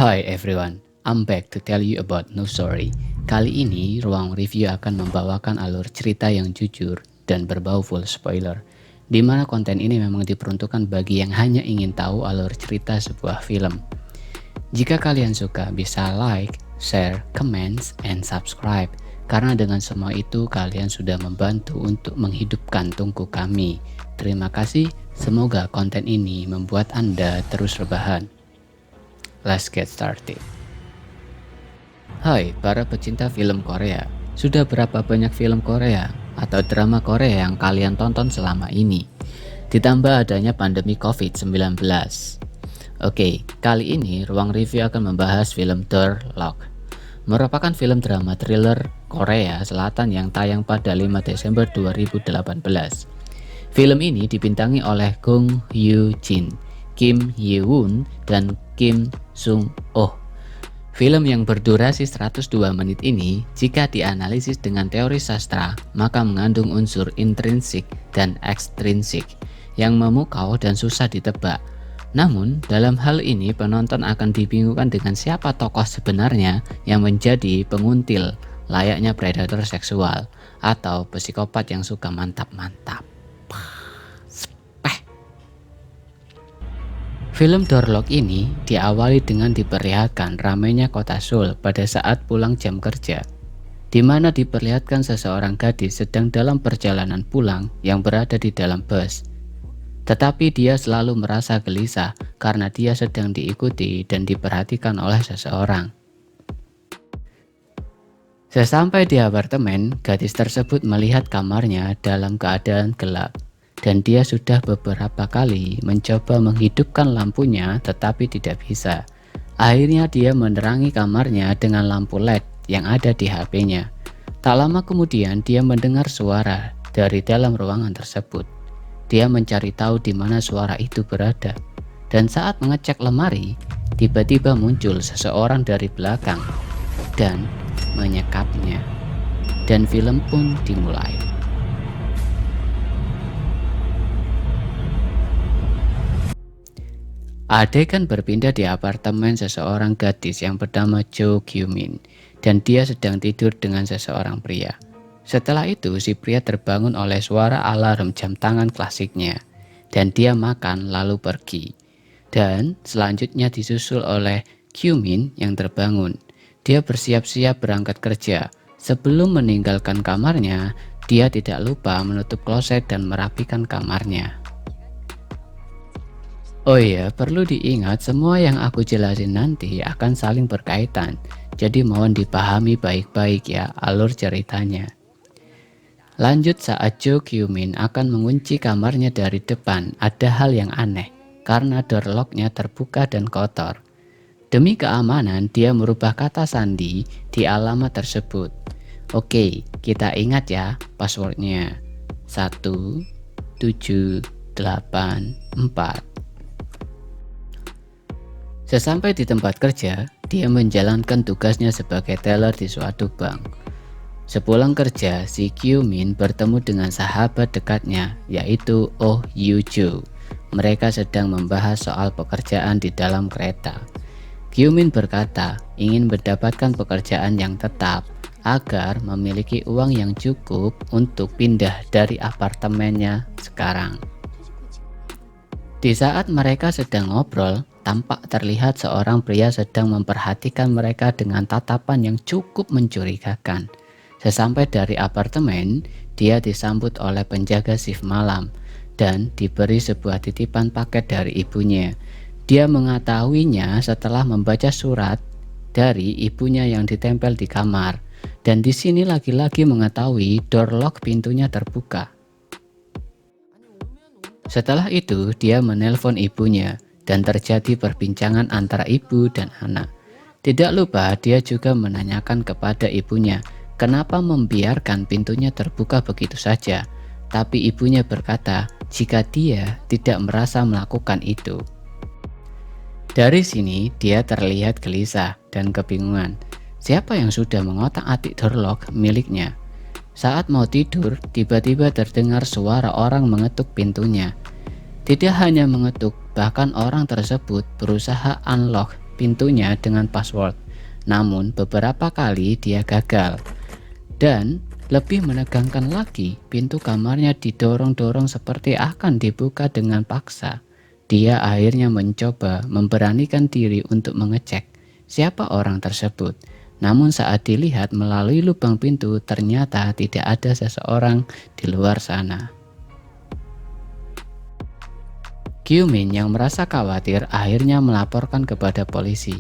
Hi everyone, I'm back to tell you about No Story. Kali ini, ruang review akan membawakan alur cerita yang jujur dan berbau full spoiler, di mana konten ini memang diperuntukkan bagi yang hanya ingin tahu alur cerita sebuah film. Jika kalian suka, bisa like, share, comments, and subscribe, karena dengan semua itu kalian sudah membantu untuk menghidupkan tungku kami. Terima kasih, semoga konten ini membuat Anda terus rebahan. Let's get started. Hai para pecinta film Korea, sudah berapa banyak film Korea atau drama Korea yang kalian tonton selama ini? Ditambah adanya pandemi COVID-19. Oke, kali ini ruang review akan membahas film Door Lock. Merupakan film drama thriller Korea Selatan yang tayang pada 5 Desember 2018. Film ini dibintangi oleh Gong Yoo Jin, Kim Hye Woon, dan Kim Sung Oh. Film yang berdurasi 102 menit ini, jika dianalisis dengan teori sastra, maka mengandung unsur intrinsik dan ekstrinsik yang memukau dan susah ditebak. Namun, dalam hal ini penonton akan dibingungkan dengan siapa tokoh sebenarnya yang menjadi penguntil layaknya predator seksual atau psikopat yang suka mantap-mantap. Film Door Lock ini diawali dengan diperlihatkan ramainya kota Seoul pada saat pulang jam kerja, di mana diperlihatkan seseorang gadis sedang dalam perjalanan pulang yang berada di dalam bus. Tetapi dia selalu merasa gelisah karena dia sedang diikuti dan diperhatikan oleh seseorang. Sesampai di apartemen, gadis tersebut melihat kamarnya dalam keadaan gelap. Dan dia sudah beberapa kali mencoba menghidupkan lampunya tetapi tidak bisa. Akhirnya dia menerangi kamarnya dengan lampu LED yang ada di HP-nya. Tak lama kemudian dia mendengar suara dari dalam ruangan tersebut. Dia mencari tahu di mana suara itu berada. Dan saat mengecek lemari, tiba-tiba muncul seseorang dari belakang dan menyekapnya. Dan film pun dimulai. Adegan berpindah di apartemen seseorang gadis yang bernama Jo Kyu-min, dan dia sedang tidur dengan seseorang pria. Setelah itu si pria terbangun oleh suara alarm jam tangan klasiknya, dan dia makan lalu pergi. Dan selanjutnya disusul oleh Kyu-min yang terbangun. Dia bersiap-siap berangkat kerja. Sebelum meninggalkan kamarnya, dia tidak lupa menutup kloset dan merapikan kamarnya. Oh iya, perlu diingat semua yang aku jelasin nanti akan saling berkaitan. Jadi mohon dipahami baik-baik ya alur ceritanya. Lanjut, saat Jo Kyu-min akan mengunci kamarnya dari depan, ada hal yang aneh karena door lock-nya terbuka dan kotor. Demi keamanan, dia merubah kata sandi di alamat tersebut. Oke, kita ingat ya passwordnya. 1784. Sesampai di tempat kerja, dia menjalankan tugasnya sebagai teller di suatu bank. Sepulang kerja, si Kyu-min bertemu dengan sahabat dekatnya, yaitu Oh Yoo-jo. Mereka sedang membahas soal pekerjaan di dalam kereta. Kyu-min berkata ingin mendapatkan pekerjaan yang tetap agar memiliki uang yang cukup untuk pindah dari apartemennya sekarang. Di saat mereka sedang ngobrol, tampak terlihat seorang pria sedang memperhatikan mereka dengan tatapan yang cukup mencurigakan. Sesampai dari apartemen, dia disambut oleh penjaga shift malam dan diberi sebuah titipan paket dari ibunya. Dia mengetahuinya setelah membaca surat dari ibunya yang ditempel di kamar. Dan di sini lagi-lagi mengetahui door lock pintunya terbuka. Setelah itu, dia menelpon ibunya dan terjadi perbincangan antara ibu dan anak. Tidak lupa dia juga menanyakan kepada ibunya kenapa membiarkan pintunya terbuka begitu saja. Tapi ibunya berkata jika dia tidak merasa melakukan itu. Dari sini dia terlihat gelisah dan kebingungan. Siapa yang sudah mengotak-atik door lock miliknya? Saat mau tidur, tiba-tiba terdengar suara orang mengetuk pintunya. Tidak hanya mengetuk, bahkan orang tersebut berusaha unlock pintunya dengan password. Namun beberapa kali dia gagal. Dan lebih menegangkan lagi, pintu kamarnya didorong-dorong seperti akan dibuka dengan paksa. Dia akhirnya mencoba memberanikan diri untuk mengecek siapa orang tersebut. Namun saat dilihat melalui lubang pintu, ternyata tidak ada seseorang di luar sana. Kyu-min yang merasa khawatir akhirnya melaporkan kepada polisi.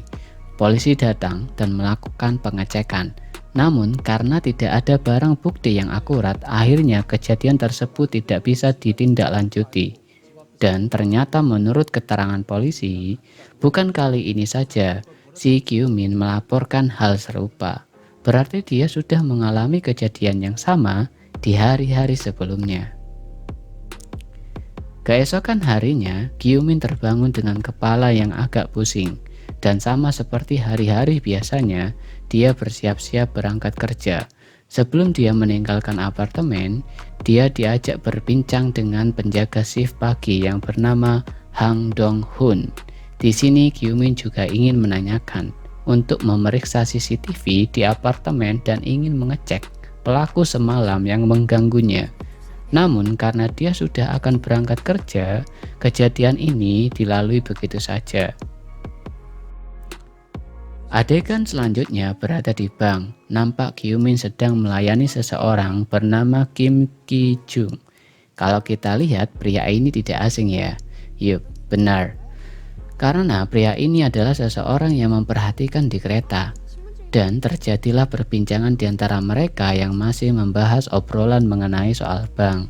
Polisi datang dan melakukan pengecekan. Namun karena tidak ada barang bukti yang akurat, akhirnya kejadian tersebut tidak bisa ditindaklanjuti. Dan ternyata menurut keterangan polisi, bukan kali ini saja si Kyu-min melaporkan hal serupa. Berarti dia sudah mengalami kejadian yang sama di hari-hari sebelumnya. Keesokan harinya, Kyu-min terbangun dengan kepala yang agak pusing. Dan sama seperti hari-hari biasanya, dia bersiap-siap berangkat kerja. Sebelum dia meninggalkan apartemen, dia diajak berbincang dengan penjaga shift pagi yang bernama Hang Dong-hun. Di sini Kyu-min juga ingin menanyakan untuk memeriksa CCTV di apartemen dan ingin mengecek pelaku semalam yang mengganggunya. Namun karena dia sudah akan berangkat kerja, kejadian ini dilalui begitu saja. Adegan selanjutnya berada di bank. Nampak Kyu-min sedang melayani seseorang bernama Kim Ki-jung. Kalau kita lihat, pria ini tidak asing ya. Yup, benar. Karena pria ini adalah seseorang yang memperhatikan di kereta. Dan terjadilah perbincangan di antara mereka yang masih membahas obrolan mengenai soal bank.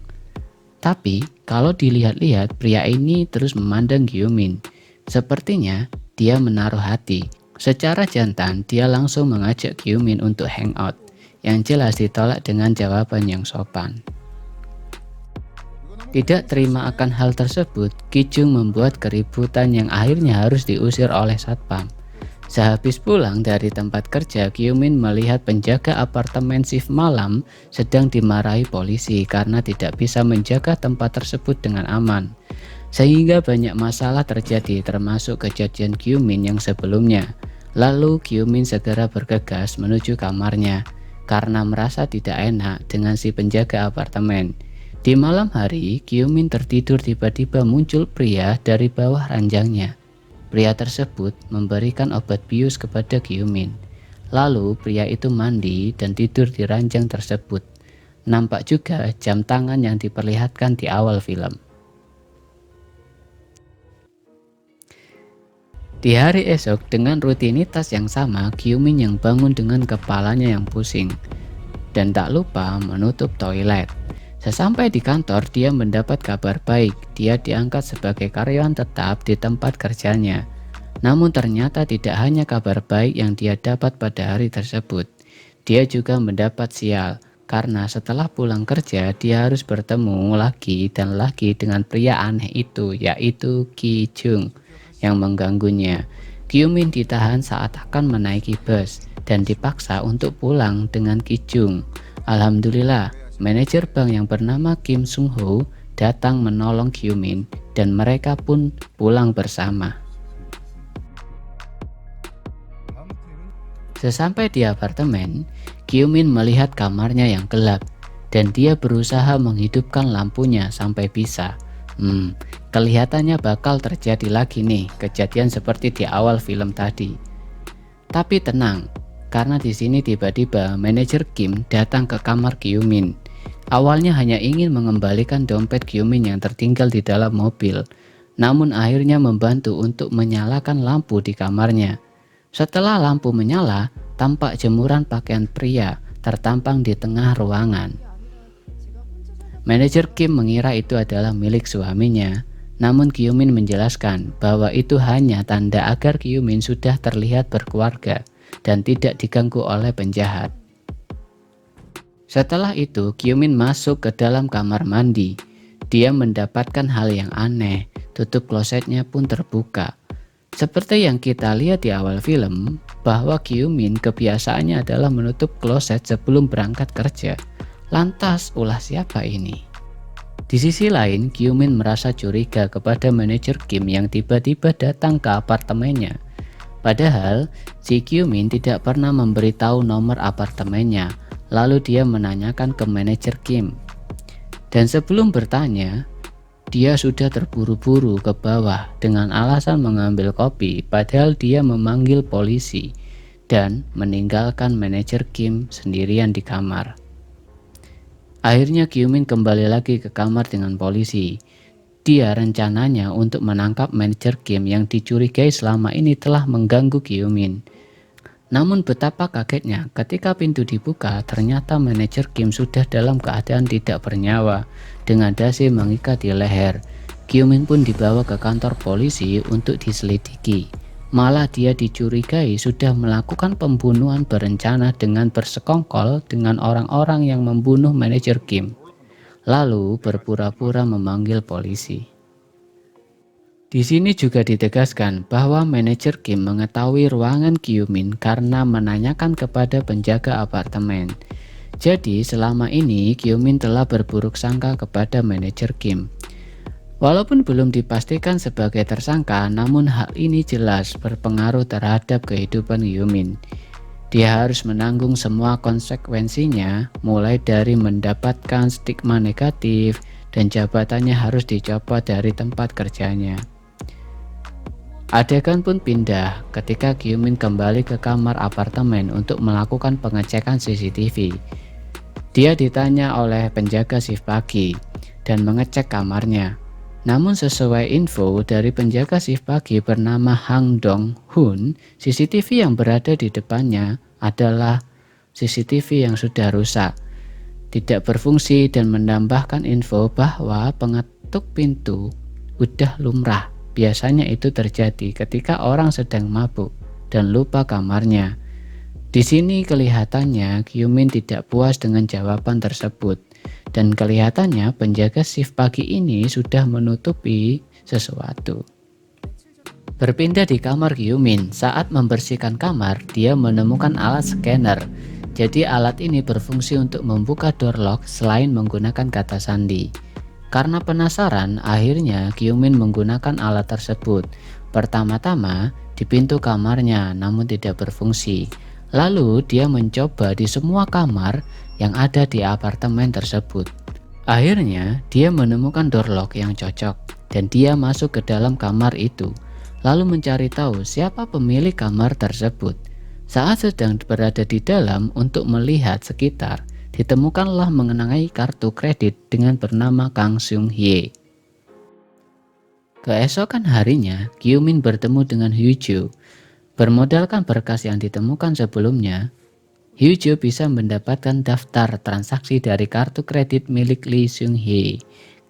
Tapi kalau dilihat-lihat, pria ini terus memandang Kyu-min. Sepertinya dia menaruh hati. Secara jantan, dia langsung mengajak Kyu-min untuk hangout, yang jelas ditolak dengan jawaban yang sopan. Tidak terima akan hal tersebut, Ki-jung membuat keributan yang akhirnya harus diusir oleh satpam. Sehabis pulang dari tempat kerja, Kyu-min melihat penjaga apartemen shift malam sedang dimarahi polisi karena tidak bisa menjaga tempat tersebut dengan aman. Sehingga banyak masalah terjadi termasuk kejadian Kyu-min yang sebelumnya. Lalu Kyu-min segera bergegas menuju kamarnya karena merasa tidak enak dengan si penjaga apartemen. Di malam hari, Kyu-min tertidur tiba-tiba muncul pria dari bawah ranjangnya. Pria tersebut memberikan obat bius kepada Kyu-min. Lalu pria itu mandi dan tidur di ranjang tersebut. Nampak juga jam tangan yang diperlihatkan di awal film. Di hari esok dengan rutinitas yang sama, Kyu-min yang bangun dengan kepalanya yang pusing dan tak lupa menutup toilet. Sesampai di kantor, dia mendapat kabar baik. Dia diangkat sebagai karyawan tetap di tempat kerjanya. Namun ternyata tidak hanya kabar baik yang dia dapat pada hari tersebut. Dia juga mendapat sial karena setelah pulang kerja dia harus bertemu lagi dan lagi dengan pria aneh itu, yaitu Ki-jung yang mengganggunya. Kyu-min ditahan saat akan menaiki bus dan dipaksa untuk pulang dengan Ki-jung. Alhamdulillah, manajer bank yang bernama Kim Sung-ho datang menolong Kyu-min dan mereka pun pulang bersama. Sesampai di apartemen, Kyu-min melihat kamarnya yang gelap dan dia berusaha menghidupkan lampunya sampai bisa. Kelihatannya bakal terjadi lagi nih kejadian seperti di awal film tadi. Tapi tenang, karena di sini tiba-tiba manajer Kim datang ke kamar Kyu-min. Awalnya hanya ingin mengembalikan dompet Kyu-min yang tertinggal di dalam mobil, namun akhirnya membantu untuk menyalakan lampu di kamarnya. Setelah lampu menyala, tampak jemuran pakaian pria tertampang di tengah ruangan. Manajer Kim mengira itu adalah milik suaminya, namun Kyu-min menjelaskan bahwa itu hanya tanda agar Kyu-min sudah terlihat berkeluarga dan tidak diganggu oleh penjahat. Setelah itu, Kyu-min masuk ke dalam kamar mandi. Dia mendapatkan hal yang aneh, tutup klosetnya pun terbuka. Seperti yang kita lihat di awal film, bahwa Kyu-min kebiasaannya adalah menutup kloset sebelum berangkat kerja. Lantas ulah siapa ini? Di sisi lain, Kyu-min merasa curiga kepada manajer Kim yang tiba-tiba datang ke apartemennya. Padahal si Kyu-min tidak pernah memberitahu nomor apartemennya, lalu dia menanyakan ke manajer Kim. Dan sebelum bertanya, dia sudah terburu-buru ke bawah dengan alasan mengambil kopi, padahal dia memanggil polisi dan meninggalkan manajer Kim sendirian di kamar. Akhirnya Kyu-min kembali lagi ke kamar dengan polisi. Dia rencananya untuk menangkap manajer Kim yang dicurigai selama ini telah mengganggu Kyu-min. Namun betapa kagetnya ketika pintu dibuka, ternyata manajer Kim sudah dalam keadaan tidak bernyawa dengan dasi mengikat di leher. Kyu-min pun dibawa ke kantor polisi untuk diselidiki. Malah dia dicurigai sudah melakukan pembunuhan berencana dengan bersekongkol dengan orang-orang yang membunuh manajer Kim, lalu berpura-pura memanggil polisi. Di sini juga ditegaskan bahwa manajer Kim mengetahui ruangan Kyu-min karena menanyakan kepada penjaga apartemen. Jadi selama ini Kyu-min telah berburuk sangka kepada manajer Kim. Walaupun belum dipastikan sebagai tersangka, namun hal ini jelas berpengaruh terhadap kehidupan Kyu-min. Dia harus menanggung semua konsekuensinya, mulai dari mendapatkan stigma negatif dan jabatannya harus dicopot dari tempat kerjanya. Adegan pun pindah ketika Kyu-min kembali ke kamar apartemen untuk melakukan pengecekan CCTV. Dia ditanya oleh penjaga shift pagi dan mengecek kamarnya. Namun sesuai info dari penjaga shift pagi bernama Hang Dong-hun, CCTV yang berada di depannya adalah CCTV yang sudah rusak, tidak berfungsi, dan menambahkan info bahwa pengetuk pintu udah lumrah. Biasanya itu terjadi ketika orang sedang mabuk dan lupa kamarnya. Di sini kelihatannya Kyu-min tidak puas dengan jawaban tersebut. Dan kelihatannya penjaga shift pagi ini sudah menutupi sesuatu. Berpindah di kamar Kyu-min, saat membersihkan kamar, dia menemukan alat scanner. Jadi alat ini berfungsi untuk membuka door lock selain menggunakan kata sandi. Karena penasaran, akhirnya Kyu-min menggunakan alat tersebut. Pertama-tama di pintu kamarnya, namun tidak berfungsi. Lalu dia mencoba di semua kamar yang ada di apartemen tersebut. Akhirnya dia menemukan door lock yang cocok dan dia masuk ke dalam kamar itu, lalu mencari tahu siapa pemilik kamar tersebut. Saat sedang berada di dalam untuk melihat sekitar, ditemukanlah mengenai kartu kredit dengan bernama Kang Seung-hye. Keesokan harinya, Kyu-min bertemu dengan Hyo-joo. Bermodalkan berkas yang ditemukan sebelumnya, Hyo-joo bisa mendapatkan daftar transaksi dari kartu kredit milik Lee Seung-hye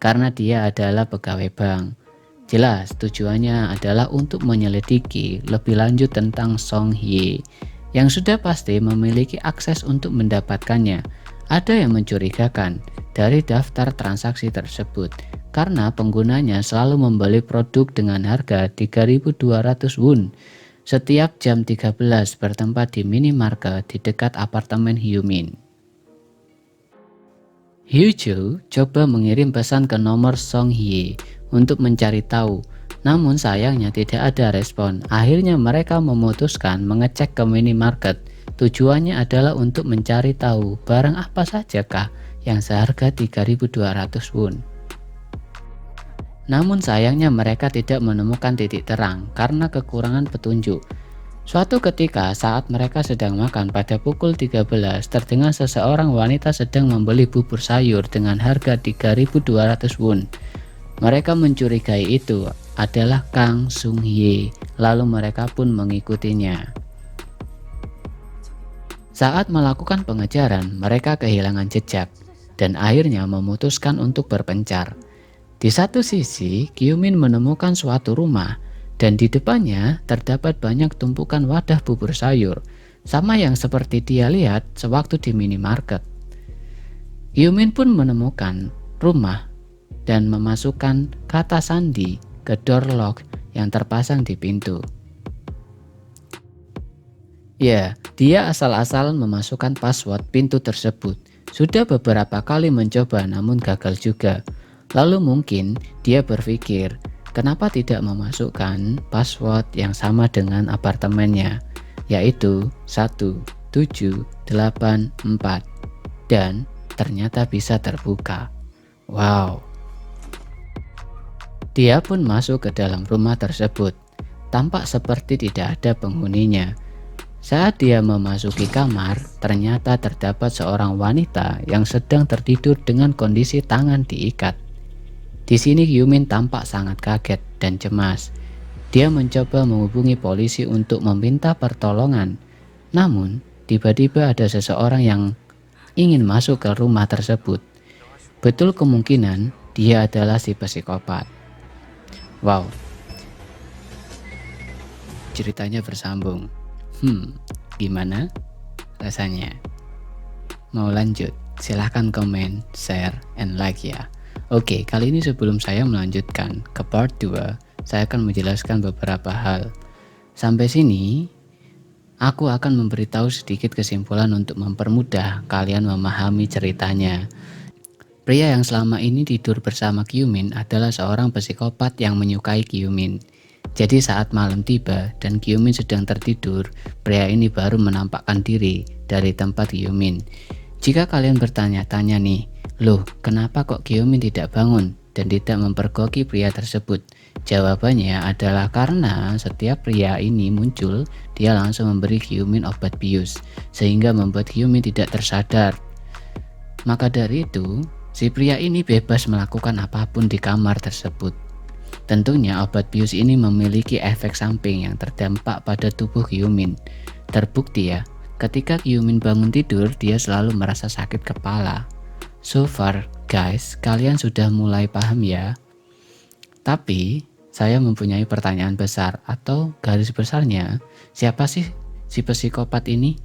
karena dia adalah pegawai bank. Jelas tujuannya adalah untuk menyelidiki lebih lanjut tentang Song-hye yang sudah pasti memiliki akses untuk mendapatkannya. Ada yang mencurigakan dari daftar transaksi tersebut karena penggunanya selalu membeli produk dengan harga 3.200 won setiap jam 13 bertempat di minimarket di dekat apartemen Hyo-min. Hyo-joo coba mengirim pesan ke nomor Song-hye untuk mencari tahu, namun sayangnya tidak ada respon. Akhirnya mereka memutuskan mengecek ke minimarket. Tujuannya adalah untuk mencari tahu barang apa sajakah yang seharga 3.200 won. Namun sayangnya mereka tidak menemukan titik terang karena kekurangan petunjuk. Suatu ketika saat mereka sedang makan pada pukul 13, terdengar seseorang wanita sedang membeli bubur sayur dengan harga 3.200 won. Mereka mencurigai itu adalah Kang Seung-hye, lalu mereka pun mengikutinya. Saat melakukan pengejaran, mereka kehilangan jejak dan akhirnya memutuskan untuk berpencar. Di satu sisi, Kyu-min menemukan suatu rumah dan di depannya terdapat banyak tumpukan wadah bubur sayur, sama yang seperti dia lihat sewaktu di minimarket. Kyu-min pun menemukan rumah dan memasukkan kata sandi ke door lock yang terpasang di pintu. Ya, dia asal-asalan memasukkan password pintu tersebut. Sudah beberapa kali mencoba namun gagal juga. Lalu mungkin dia berpikir, kenapa tidak memasukkan password yang sama dengan apartemennya, yaitu 1784, dan ternyata bisa terbuka. Wow. Dia pun masuk ke dalam rumah tersebut. Tampak seperti tidak ada penghuninya. Saat dia memasuki kamar, ternyata terdapat seorang wanita yang sedang tertidur dengan kondisi tangan diikat. Di sini Yumin tampak sangat kaget dan cemas. Dia mencoba menghubungi polisi untuk meminta pertolongan. Namun, tiba-tiba ada seseorang yang ingin masuk ke rumah tersebut. Betul kemungkinan dia adalah si psikopat. Wow, ceritanya bersambung. Gimana rasanya? Mau lanjut? Silahkan komen, share, and like ya. Oke, kali ini sebelum saya melanjutkan ke part 2, saya akan menjelaskan beberapa hal. Sampai sini, aku akan memberitahu sedikit kesimpulan untuk mempermudah kalian memahami ceritanya. Pria yang selama ini tidur bersama Kyu-min adalah seorang psikopat yang menyukai Kyu-min. Jadi saat malam tiba dan Kyu-min sedang tertidur, pria ini baru menampakkan diri dari tempat Kyu-min. Jika kalian bertanya-tanya nih, loh kenapa kok Kyu-min tidak bangun dan tidak mempergoki pria tersebut? Jawabannya adalah karena setiap pria ini muncul, dia langsung memberi Kyu-min obat bius, sehingga membuat Kyu-min tidak tersadar. Maka dari itu, si pria ini bebas melakukan apapun di kamar tersebut. Tentunya obat bius ini memiliki efek samping yang terdampak pada tubuh Kyu-min. Terbukti ya, ketika Kyu-min bangun tidur, dia selalu merasa sakit kepala. So far guys, kalian sudah mulai paham ya? Tapi, saya mempunyai pertanyaan besar atau garis besarnya, siapa sih si psikopat ini?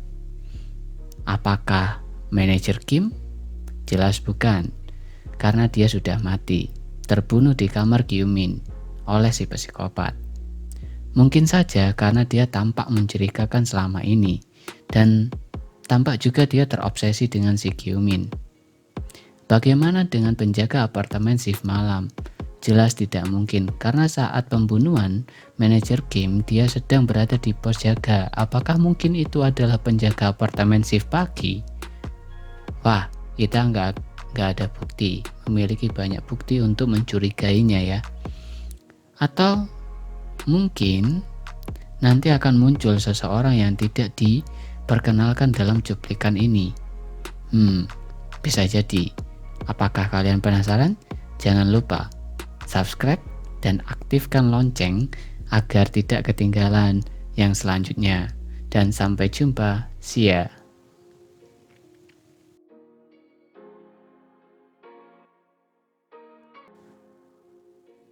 Apakah manajer Kim? Jelas bukan, karena dia sudah mati, terbunuh di kamar Kyu-min oleh si psikopat. Mungkin saja karena dia tampak mencurigakan selama ini, dan tampak juga dia terobsesi dengan si Kyu-min. Bagaimana dengan penjaga apartemen shift malam? Jelas tidak mungkin, karena saat pembunuhan manajer Kim dia sedang berada di pos jaga. Apakah mungkin itu adalah penjaga apartemen shift pagi? Wah, kita nggak ada bukti, memiliki banyak bukti untuk mencurigainya ya. Atau mungkin nanti akan muncul seseorang yang tidak diperkenalkan dalam cuplikan ini. Bisa jadi. Apakah kalian penasaran? Jangan lupa subscribe dan aktifkan lonceng agar tidak ketinggalan yang selanjutnya. Dan sampai jumpa, see ya.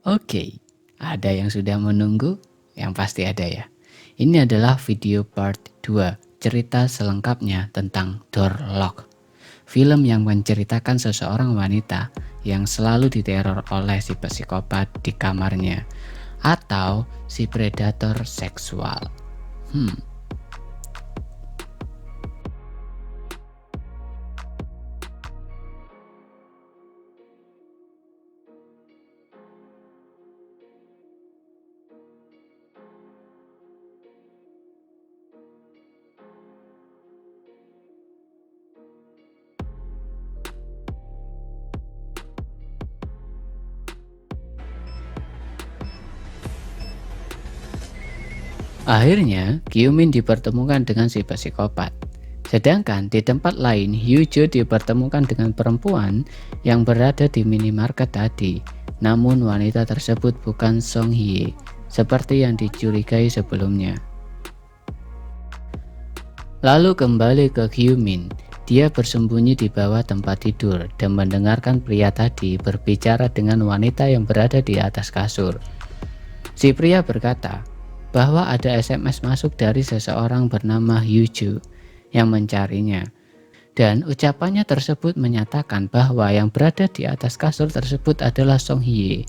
Oke, ada yang sudah menunggu? Yang pasti ada ya. Ini adalah video part 2, cerita selengkapnya tentang Door Lock. Film yang menceritakan seseorang wanita yang selalu diteror oleh si psikopat di kamarnya, atau si predator seksual. Akhirnya, Kyu-min dipertemukan dengan si psikopat. Sedangkan di tempat lain, Hyo-jo dipertemukan dengan perempuan yang berada di minimarket tadi. Namun wanita tersebut bukan Song Hye, seperti yang dicurigai sebelumnya. Lalu kembali ke Kyu-min. Dia bersembunyi di bawah tempat tidur dan mendengarkan pria tadi berbicara dengan wanita yang berada di atas kasur. Si pria berkata bahwa ada SMS masuk dari seseorang bernama Hyo-jo yang mencarinya, dan ucapannya tersebut menyatakan bahwa yang berada di atas kasur tersebut adalah Song Hye.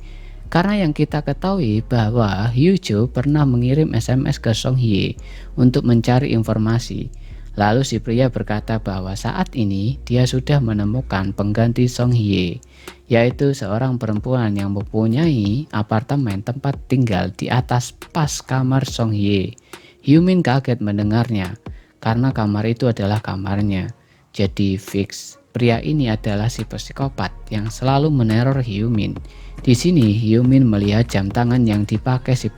Karena yang kita ketahui bahwa Hyo-jo pernah mengirim SMS ke Song Hye untuk mencari informasi. Lalu si pria berkata bahwa saat ini dia sudah menemukan pengganti Song Hye, yaitu seorang perempuan yang mempunyai apartemen tempat tinggal di atas pas kamar Song Hye. Hyumin kaget mendengarnya, karena kamar itu adalah kamarnya. Jadi fix, pria ini adalah si psikopat yang selalu meneror Hyumin. Di sini Hyumin melihat jam tangan yang dipakai si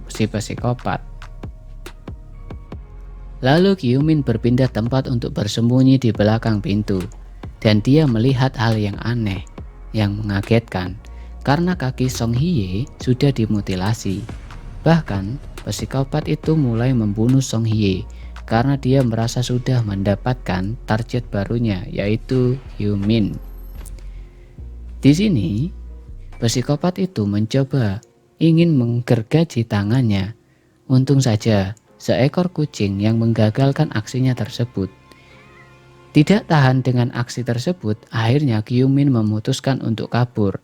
psikopat. Lalu Hyumin berpindah tempat untuk bersembunyi di belakang pintu, dan dia melihat hal yang aneh, yang mengagetkan, karena kaki Song Hye sudah dimutilasi. Bahkan, psikopat itu mulai membunuh Song Hye, karena dia merasa sudah mendapatkan target barunya, yaitu Hyumin. Di sini, psikopat itu mencoba ingin menggergaji tangannya. Untung saja, seekor kucing yang menggagalkan aksinya tersebut. Tidak tahan dengan aksi tersebut, akhirnya Hyumin memutuskan untuk kabur.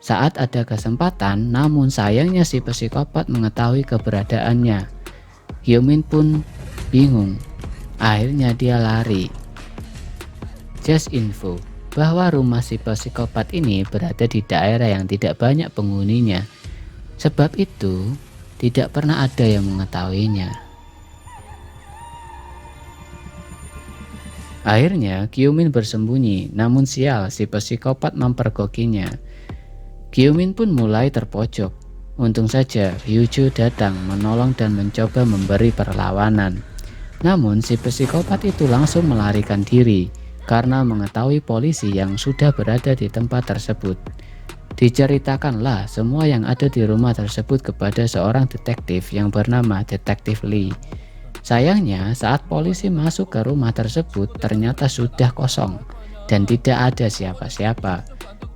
Saat ada kesempatan, namun sayangnya si psikopat mengetahui keberadaannya. Hyumin pun bingung. Akhirnya dia lari. Just info bahwa rumah si psikopat ini berada di daerah yang tidak banyak penghuninya. Sebab itu, tidak pernah ada yang mengetahuinya. Akhirnya Hyumin bersembunyi, namun sial si psikopat mempergokinya. Hyumin pun mulai terpojok. Untung saja Hyujo datang menolong dan mencoba memberi perlawanan. Namun si psikopat itu langsung melarikan diri karena mengetahui polisi yang sudah berada di tempat tersebut. Diceritakanlah semua yang ada di rumah tersebut kepada seorang detektif yang bernama Detektif Lee. Sayangnya saat polisi masuk ke rumah tersebut ternyata sudah kosong dan tidak ada siapa-siapa.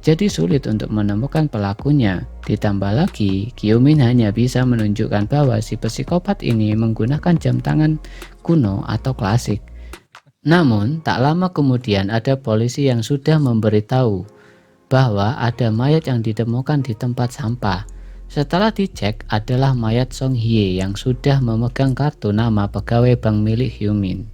Jadi sulit untuk menemukan pelakunya. Ditambah lagi, Hyumin hanya bisa menunjukkan bahwa si psikopat ini menggunakan jam tangan kuno atau klasik. Namun tak lama kemudian ada polisi yang sudah memberitahu bahwa ada mayat yang ditemukan di tempat sampah. Setelah dicek adalah mayat Song Hye yang sudah memegang kartu nama pegawai bank milik Hyumin.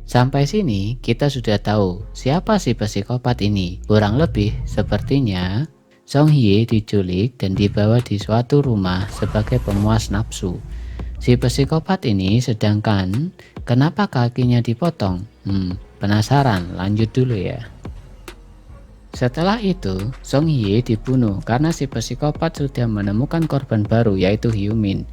Sampai sini kita sudah tahu siapa si psikopat ini. Kurang lebih sepertinya Song Hye diculik dan dibawa di suatu rumah sebagai pemuas nafsu. Si psikopat ini sedangkan kenapa kakinya dipotong? Penasaran? Lanjut dulu ya. Setelah itu, Song Hye dibunuh karena si psikopat sudah menemukan korban baru yaitu Hyumin.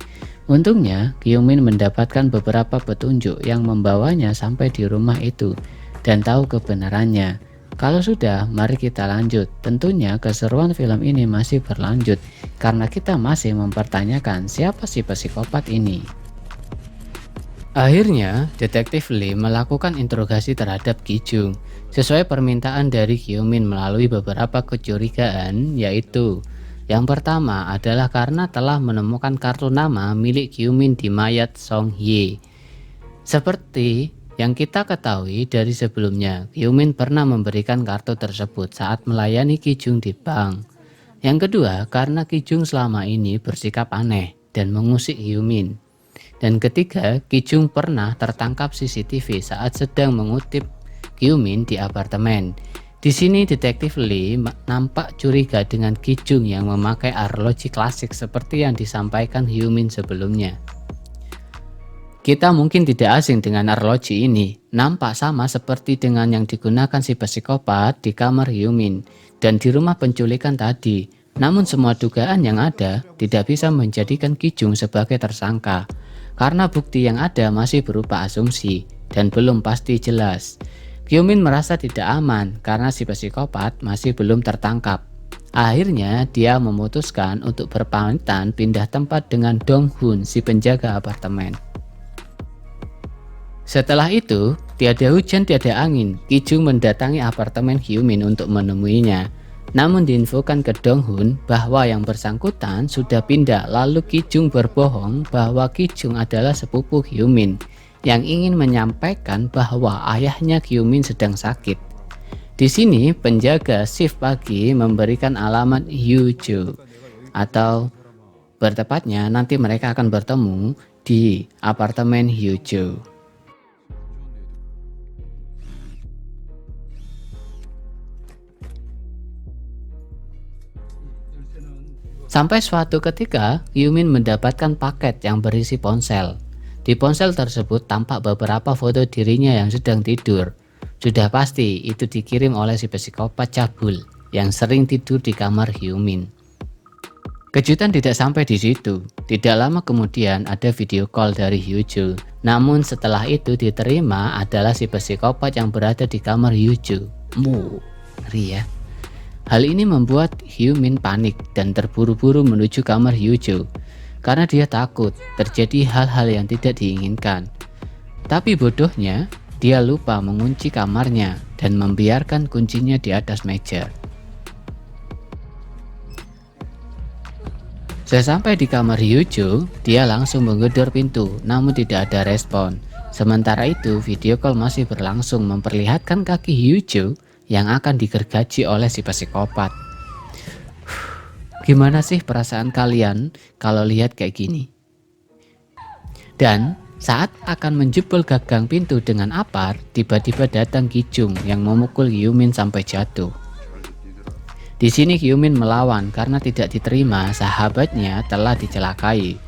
Untungnya, Hyumin mendapatkan beberapa petunjuk yang membawanya sampai di rumah itu dan tahu kebenarannya. Kalau sudah, mari kita lanjut. Tentunya keseruan film ini masih berlanjut karena kita masih mempertanyakan siapa si psikopat ini. Akhirnya, Detektif Lee melakukan interogasi terhadap Ki-jung sesuai permintaan dari Hyumin melalui beberapa kecurigaan, yaitu yang pertama adalah karena telah menemukan kartu nama milik Hyumin di mayat Song Hye. Seperti yang kita ketahui dari sebelumnya, Hyumin pernah memberikan kartu tersebut saat melayani Ki-jung di bank. Yang kedua, karena Ki-jung selama ini bersikap aneh dan mengusik Hyumin. Dan ketiga, Ki-jung pernah tertangkap CCTV saat sedang mengutip Hyumin di apartemen. Di sini Detektif Lee nampak curiga dengan Ki-jung yang memakai arloji klasik seperti yang disampaikan Hyumin sebelumnya. Kita mungkin tidak asing dengan arloji ini, nampak sama seperti dengan yang digunakan si psikopat di kamar Hyumin dan di rumah penculikan tadi. Namun semua dugaan yang ada tidak bisa menjadikan Ki-jung sebagai tersangka, karena bukti yang ada masih berupa asumsi dan belum pasti jelas. Hyumin merasa tidak aman karena si psikopat masih belum tertangkap. Akhirnya dia memutuskan untuk berpamitan pindah tempat dengan Dong-hun, si penjaga apartemen. Setelah itu, tiada hujan tiada angin, Ki-jung mendatangi apartemen Hyumin untuk menemuinya. Namun diinfokan ke Dong-hun bahwa yang bersangkutan sudah pindah, lalu Ki-jung berbohong bahwa Ki-jung adalah sepupu Hyumin yang ingin menyampaikan bahwa ayahnya Hyumin sedang sakit. Di sini penjaga shift pagi memberikan alamat Hyujo, atau bertepatnya nanti mereka akan bertemu di apartemen Hyujo. Sampai suatu ketika, Yumin mendapatkan paket yang berisi ponsel. Di ponsel tersebut tampak beberapa foto dirinya yang sedang tidur. Sudah pasti itu dikirim oleh si psikopat cabul yang sering tidur di kamar Yumin. Kejutan tidak sampai di situ. Tidak lama kemudian ada video call dari Hyuju. Namun setelah itu diterima adalah si psikopat yang berada di kamar Hyuju. Ngeri ya. Hal ini membuat Hyumin panik dan terburu-buru menuju kamar Hyuju. Karena dia takut terjadi hal-hal yang tidak diinginkan. Tapi bodohnya, dia lupa mengunci kamarnya dan membiarkan kuncinya di atas meja. Sesampai di kamar Hyuju, dia langsung menggedor pintu, namun tidak ada respon. Sementara itu, video call masih berlangsung memperlihatkan kaki Hyuju yang akan digergaji oleh si psikopat. Gimana sih perasaan kalian kalau lihat kayak gini? Dan saat akan menjebol gagang pintu dengan apar, tiba-tiba datang Kijung yang memukul Yumin sampai jatuh. Di sini Yumin melawan karena tidak diterima sahabatnya telah dicelakai.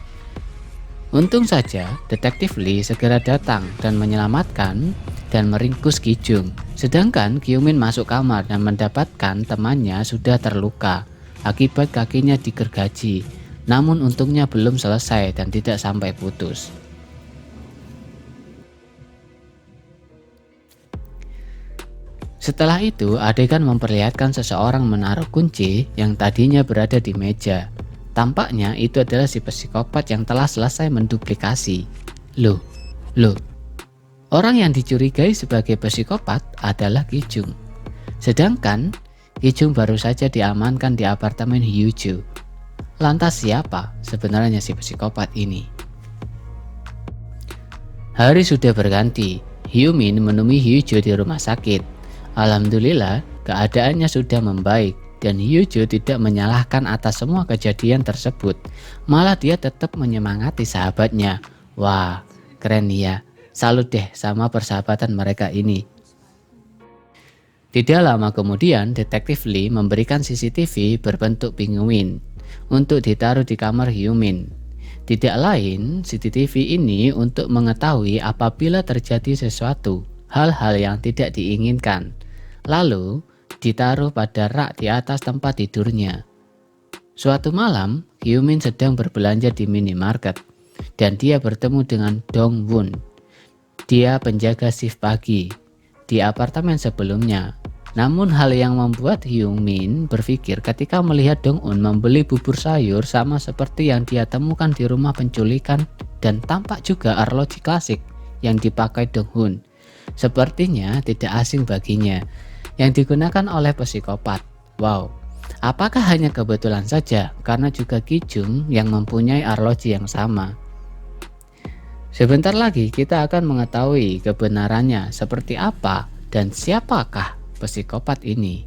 Untung saja detektif Lee segera datang dan menyelamatkan dan meringkus Kijung. Sedangkan Yumin masuk kamar dan mendapatkan temannya sudah terluka akibat kakinya digergaji, namun untungnya belum selesai dan tidak sampai putus. Setelah itu, adegan memperlihatkan seseorang menaruh kunci yang tadinya berada di meja. Tampaknya itu adalah si psikopat yang telah selesai menduplikasi. Loh, orang yang dicurigai sebagai psikopat adalah Kijung. Sedangkan Kijung baru saja diamankan di apartemen Hyuju. Lantas siapa sebenarnya si psikopat ini? Hari sudah berganti. Hyumin menemui Hyuju di rumah sakit. Alhamdulillah keadaannya sudah membaik dan Hyuju tidak menyalahkan atas semua kejadian tersebut. Malah dia tetap menyemangati sahabatnya. Wah, keren ya. Salut deh sama persahabatan mereka ini. Tidak lama kemudian, detektif Lee memberikan CCTV berbentuk penguin untuk ditaruh di kamar Hyumin. Tidak lain, CCTV ini untuk mengetahui apabila terjadi sesuatu, hal-hal yang tidak diinginkan. Lalu, ditaruh pada rak di atas tempat tidurnya. Suatu malam, Hyumin sedang berbelanja di minimarket dan dia bertemu dengan Dong-won. Dia penjaga shift pagi di apartemen sebelumnya. Namun hal yang membuat Hyumin berpikir ketika melihat Dong-un membeli bubur sayur sama seperti yang dia temukan di rumah penculikan dan tampak juga arloji klasik yang dipakai Dong-hun. Sepertinya tidak asing baginya yang digunakan oleh psikopat. Wow, apakah hanya kebetulan saja karena juga Kijung yang mempunyai arloji yang sama? Sebentar lagi kita akan mengetahui kebenarannya seperti apa dan siapakah psikopat ini.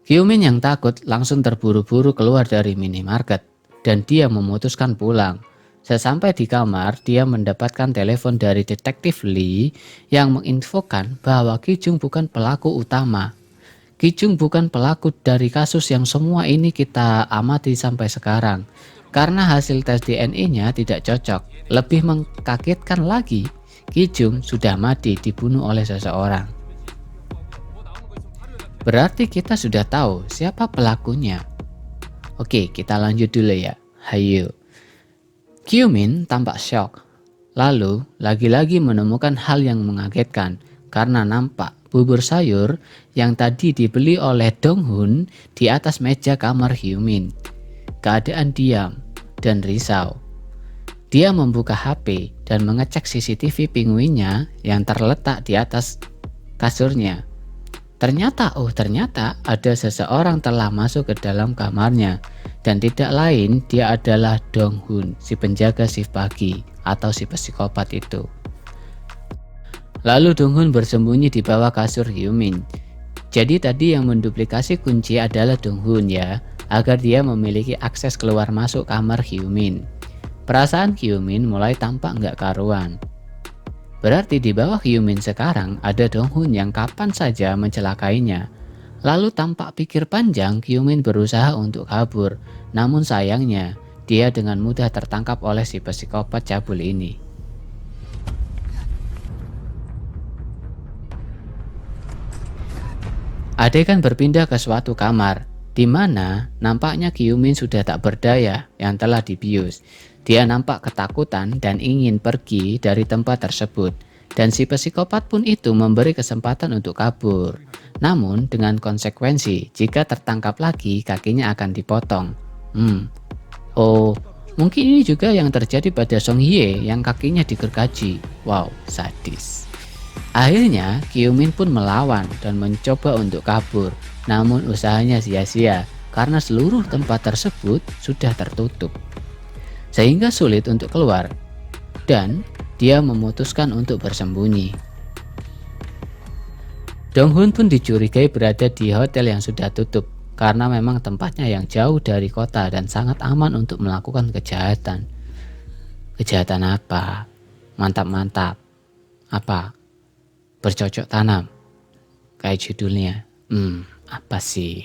Hyumin yang takut langsung terburu-buru keluar dari minimarket dan dia memutuskan pulang. Sesampai di kamar, dia mendapatkan telepon dari detektif Lee yang menginfokan bahwa Kijung bukan pelaku utama. Kijung bukan pelaku dari kasus yang semua ini kita amati sampai sekarang. Karena hasil tes DNA-nya tidak cocok. Lebih mengkagetkan lagi, Kijung sudah mati dibunuh oleh seseorang. Berarti kita sudah tahu siapa pelakunya. Oke, kita lanjut dulu ya. Hayo. Hyumin tampak syok. Lalu lagi-lagi menemukan hal yang mengagetkan karena nampak bubur sayur yang tadi dibeli oleh Dong-hun di atas meja kamar Hyumin. Keadaan diam dan risau. Dia membuka HP dan mengecek CCTV penguinnya yang terletak di atas kasurnya. Ternyata ada seseorang telah masuk ke dalam kamarnya dan tidak lain dia adalah Dong-hun, si penjaga shift pagi atau si psikopat itu. Lalu Dong-hun bersembunyi di bawah kasur Hyumin. Jadi tadi yang menduplikasi kunci adalah Dong-hun ya, agar dia memiliki akses keluar masuk kamar Hyumin. Perasaan Hyumin mulai tampak nggak karuan. Berarti di bawah Hyumin sekarang ada Dong-hun yang kapan saja mencelakainya. Lalu tanpa pikir panjang, Kyu-min berusaha untuk kabur. Namun sayangnya, dia dengan mudah tertangkap oleh si psikopat cabul ini. Adegan berpindah ke suatu kamar, di mana nampaknya Kyu-min sudah tak berdaya yang telah dibius. Dia nampak ketakutan dan ingin pergi dari tempat tersebut. Dan si psikopat pun itu memberi kesempatan untuk kabur. Namun dengan konsekuensi, jika tertangkap lagi kakinya akan dipotong. Oh, mungkin ini juga yang terjadi pada Song Hye yang kakinya digergaji. Wow, sadis. Akhirnya, Kyu-min pun melawan dan mencoba untuk kabur. Namun usahanya sia-sia karena seluruh tempat tersebut sudah tertutup. Sehingga sulit untuk keluar. Dan dia memutuskan untuk bersembunyi. Dong-hun pun dicurigai berada di hotel yang sudah tutup karena memang tempatnya yang jauh dari kota dan sangat aman untuk melakukan kejahatan. Kejahatan apa? Mantap-mantap. Apa? Bercocok tanam. Kayak judulnya. Apa sih?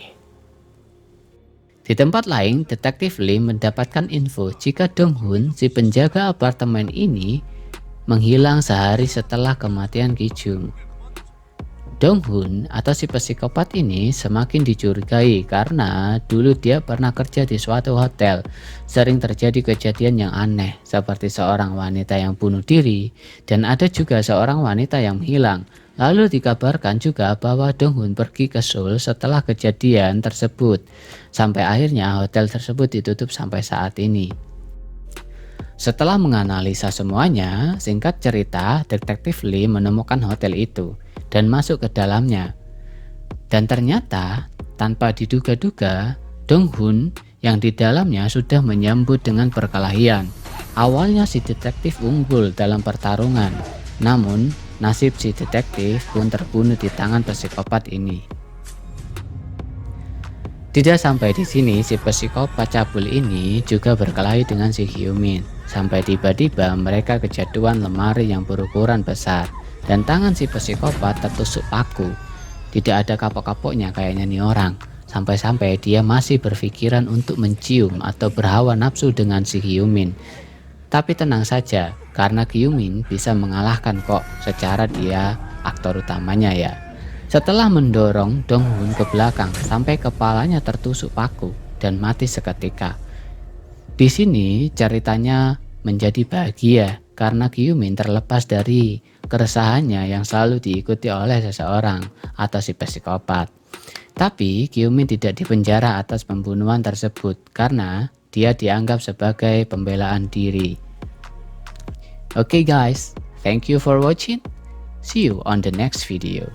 Di tempat lain, detektif Lee mendapatkan info jika Dong-hun, si penjaga apartemen ini, menghilang sehari setelah kematian Ki-jung. Dong-hun atau si psikopat ini semakin dicurigai karena dulu dia pernah kerja di suatu hotel. Sering terjadi kejadian yang aneh seperti seorang wanita yang bunuh diri dan ada juga seorang wanita yang menghilang. Lalu dikabarkan juga bahwa Dong-hun pergi ke Seoul setelah kejadian tersebut. Sampai akhirnya hotel tersebut ditutup sampai saat ini. Setelah menganalisa semuanya, singkat cerita, detektif Lee menemukan hotel itu dan masuk ke dalamnya. Dan ternyata, tanpa diduga-duga, Dong-hun yang di dalamnya sudah menyambut dengan perkelahian. Awalnya si detektif unggul dalam pertarungan, namun nasib si detektif pun terbunuh di tangan psikopat ini. Tidak sampai di sini, si psikopat cabul ini juga berkelahi dengan si Kyu-min. Sampai tiba-tiba mereka kejatuhan lemari yang berukuran besar dan tangan si psikopat tertusuk paku. Tidak ada kapok-kapoknya kayaknya nih orang. Sampai-sampai dia masih berpikiran untuk mencium atau berhawa nafsu dengan si Kyu-min. Tapi tenang saja, karena Kyu-min bisa mengalahkan kok secara dia aktor utamanya ya. Setelah mendorong Dong-hun ke belakang sampai kepalanya tertusuk paku dan mati seketika. Di sini ceritanya menjadi bahagia karena Kyu-min terlepas dari keresahannya yang selalu diikuti oleh seseorang atau si psikopat. Tapi Kyu-min tidak dipenjara atas pembunuhan tersebut karena dia dianggap sebagai pembelaan diri. Okay guys, thank you for watching. See you on the next video.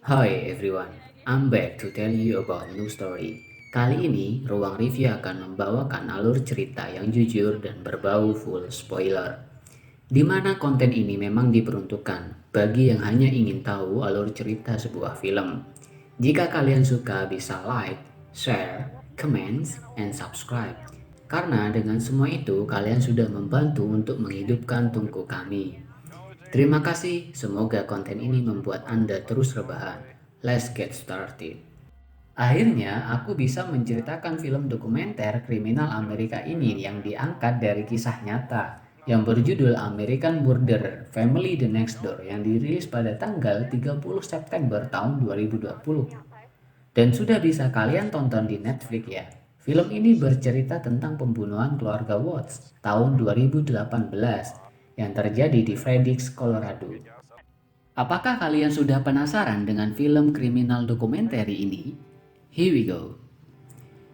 Hi everyone, I'm back to tell you about new story. Kali ini, Ruang Review akan membawakan alur cerita yang jujur dan berbau full spoiler. Di mana konten ini memang diperuntukkan bagi yang hanya ingin tahu alur cerita sebuah film. Jika kalian suka bisa like, share, comments, and subscribe. Karena dengan semua itu kalian sudah membantu untuk menghidupkan tungku kami. Terima kasih, semoga konten ini membuat Anda terus rebahan. Let's get started. Akhirnya, aku bisa menceritakan film dokumenter kriminal Amerika ini yang diangkat dari kisah nyata yang berjudul American Murderer Family the Next Door yang dirilis pada tanggal 30 September tahun 2020. Dan sudah bisa kalian tonton di Netflix ya. Film ini bercerita tentang pembunuhan keluarga Watts tahun 2018 yang terjadi di Phoenix, Colorado. Apakah kalian sudah penasaran dengan film kriminal dokumenter ini? Here we go.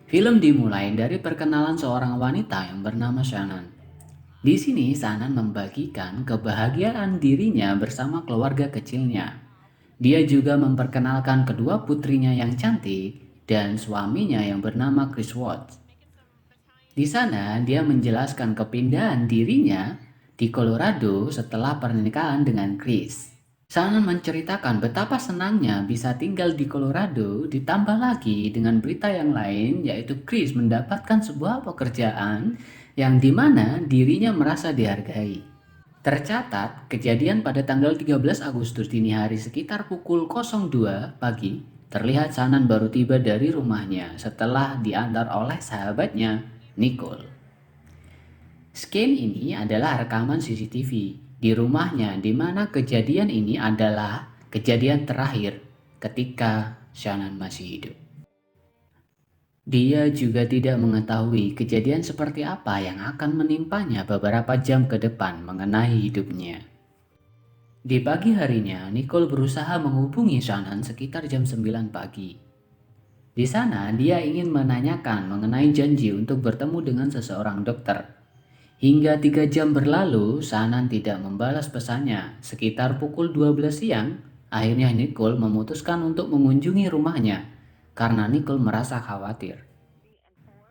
Film dimulai dari perkenalan seorang wanita yang bernama Shannon. Di sini Shannon membagikan kebahagiaan dirinya bersama keluarga kecilnya. Dia juga memperkenalkan kedua putrinya yang cantik dan suaminya yang bernama Chris Watts. Di sana dia menjelaskan kepindahan dirinya di Colorado setelah pernikahan dengan Chris. Shannon menceritakan betapa senangnya bisa tinggal di Colorado, ditambah lagi dengan berita yang lain yaitu Chris mendapatkan sebuah pekerjaan yang dimana dirinya merasa dihargai. Tercatat, kejadian pada tanggal 13 Agustus dini hari sekitar pukul 02 pagi, terlihat Shannon baru tiba dari rumahnya setelah diantar oleh sahabatnya, Nicole. Scan ini adalah rekaman CCTV di rumahnya di mana kejadian ini adalah kejadian terakhir ketika Shannon masih hidup. Dia juga tidak mengetahui kejadian seperti apa yang akan menimpanya beberapa jam ke depan mengenai hidupnya. Di pagi harinya, Nicole berusaha menghubungi Shannon sekitar jam 9 pagi. Di sana, dia ingin menanyakan mengenai janji untuk bertemu dengan seseorang dokter. Hingga 3 jam berlalu, Shannon tidak membalas pesannya. Sekitar pukul 12 siang, akhirnya Nicole memutuskan untuk mengunjungi rumahnya karena Nicole merasa khawatir.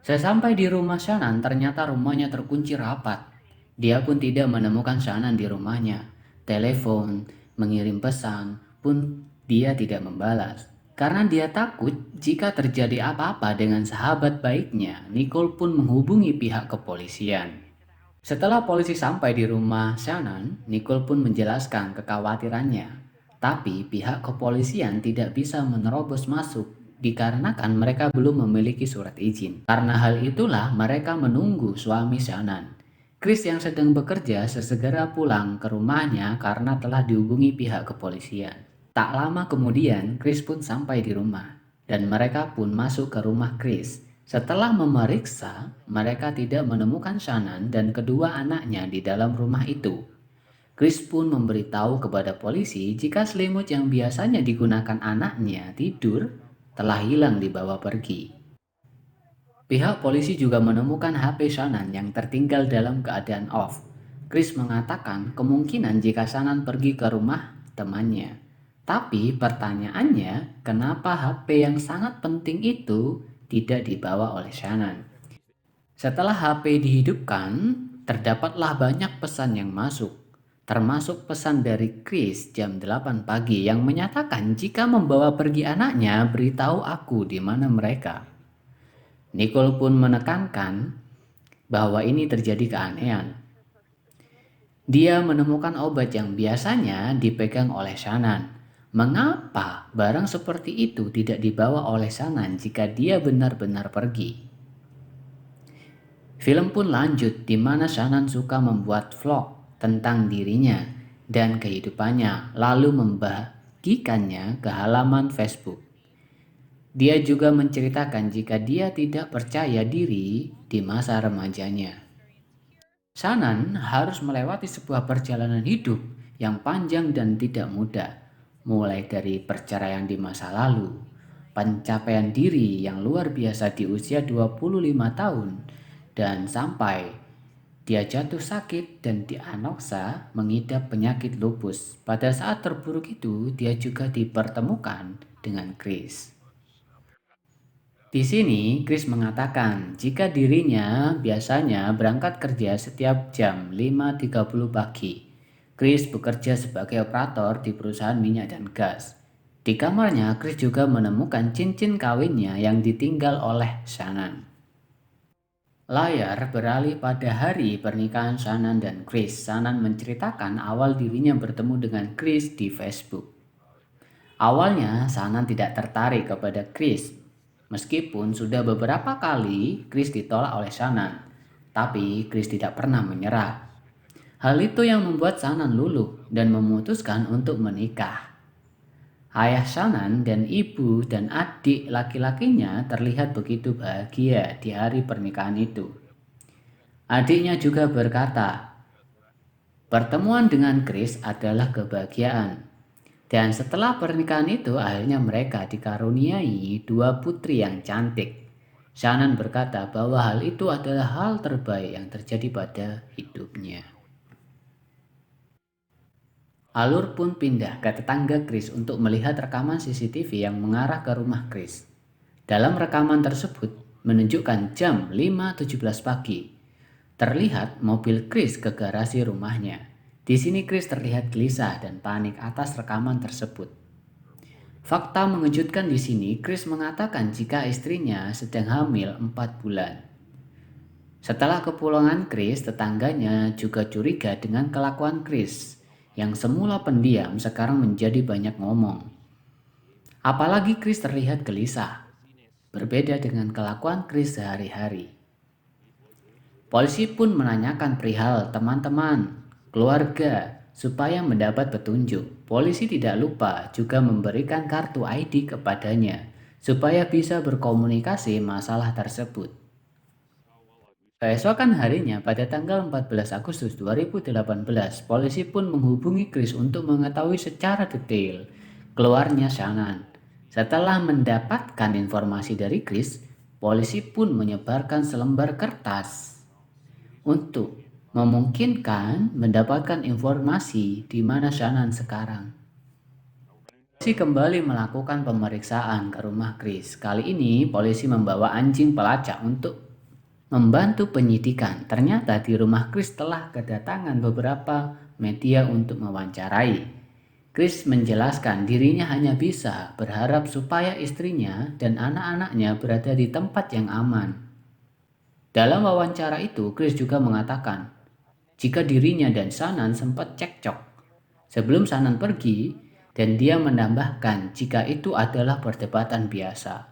Sesampai di rumah Shannon, ternyata rumahnya terkunci rapat. Dia pun tidak menemukan Shannon di rumahnya. Telepon, mengirim pesan, pun dia tidak membalas. Karena dia takut jika terjadi apa-apa dengan sahabat baiknya, Nicole pun menghubungi pihak kepolisian. Setelah polisi sampai di rumah Shannon, Nicole pun menjelaskan kekhawatirannya. Tapi pihak kepolisian tidak bisa menerobos masuk dikarenakan mereka belum memiliki surat izin. Karena hal itulah mereka menunggu suami Shannon, Chris yang sedang bekerja, sesegera pulang ke rumahnya karena telah dihubungi pihak kepolisian. Tak lama kemudian, Chris pun sampai di rumah dan mereka pun masuk ke rumah Chris. Setelah memeriksa, mereka tidak menemukan Shannon dan kedua anaknya di dalam rumah itu. Chris pun memberitahu kepada polisi jika selimut yang biasanya digunakan anaknya tidur telah hilang dibawa pergi. Pihak polisi juga menemukan HP Shannon yang tertinggal dalam keadaan off. Chris mengatakan kemungkinan jika Shannon pergi ke rumah temannya. Tapi pertanyaannya, kenapa HP yang sangat penting itu tidak dibawa oleh Shannon? Setelah HP dihidupkan, terdapatlah banyak pesan yang masuk, termasuk pesan dari Chris jam 8 pagi yang menyatakan jika membawa pergi anaknya, beritahu aku di mana mereka. Nicole pun menekankan bahwa ini terjadi keanehan. Dia menemukan obat yang biasanya dipegang oleh Shannon. Mengapa barang seperti itu tidak dibawa oleh Shannon jika dia benar-benar pergi? Film pun lanjut di mana Shannon suka membuat vlog tentang dirinya dan kehidupannya lalu membagikannya ke halaman Facebook. Dia juga menceritakan jika dia tidak percaya diri di masa remajanya. Shannon harus melewati sebuah perjalanan hidup yang panjang dan tidak mudah, mulai dari perceraian di masa lalu, pencapaian diri yang luar biasa di usia 25 tahun, dan sampai dia jatuh sakit dan dianoksa mengidap penyakit lupus. Pada saat terburuk itu, dia juga dipertemukan dengan Chris. Di sini, Chris mengatakan jika dirinya biasanya berangkat kerja setiap jam 5.30 pagi. Chris bekerja sebagai operator di perusahaan minyak dan gas. Di kamarnya, Chris juga menemukan cincin kawinnya yang ditinggal oleh Shannon. Layar beralih pada hari pernikahan Shannon dan Chris. Shannon menceritakan awal dirinya bertemu dengan Chris di Facebook. Awalnya, Shannon tidak tertarik kepada Chris. Meskipun sudah beberapa kali Chris ditolak oleh Shannon, tapi Chris tidak pernah menyerah. Hal itu yang membuat Shannon luluh dan memutuskan untuk menikah. Ayah Shannon dan ibu dan adik laki-lakinya terlihat begitu bahagia di hari pernikahan itu. Adiknya juga berkata, pertemuan dengan Chris adalah kebahagiaan. Dan setelah pernikahan itu, akhirnya mereka dikaruniai dua putri yang cantik. Shannon berkata bahwa hal itu adalah hal terbaik yang terjadi pada hidupnya. Alur pun pindah ke tetangga Chris untuk melihat rekaman CCTV yang mengarah ke rumah Chris. Dalam rekaman tersebut menunjukkan jam 5.17 pagi. Terlihat mobil Chris ke garasi rumahnya. Di sini Chris terlihat gelisah dan panik atas rekaman tersebut. Fakta mengejutkan di sini, Chris mengatakan jika istrinya sedang hamil 4 bulan. Setelah kepulangan Chris, tetangganya juga curiga dengan kelakuan Chris, yang semula pendiam sekarang menjadi banyak ngomong. Apalagi Chris terlihat gelisah, berbeda dengan kelakuan Chris sehari-hari. Polisi pun menanyakan perihal teman-teman, keluarga, supaya mendapat petunjuk. Polisi tidak lupa juga memberikan kartu ID kepadanya, supaya bisa berkomunikasi masalah tersebut. Keesokan harinya, pada tanggal 14 Agustus 2018, polisi pun menghubungi Chris untuk mengetahui secara detail keluarnya Shannon. Setelah mendapatkan informasi dari Chris, polisi pun menyebarkan selembar kertas untuk memungkinkan mendapatkan informasi di mana Shannon sekarang. Polisi kembali melakukan pemeriksaan ke rumah Chris. Kali ini polisi membawa anjing pelacak untuk membantu penyidikan. Ternyata di rumah Chris telah kedatangan beberapa media untuk mewawancarai. Chris menjelaskan dirinya hanya bisa berharap supaya istrinya dan anak-anaknya berada di tempat yang aman. Dalam wawancara itu, Chris juga mengatakan jika dirinya dan Shannon sempat cekcok sebelum Shannon pergi, dan dia menambahkan jika itu adalah perdebatan biasa.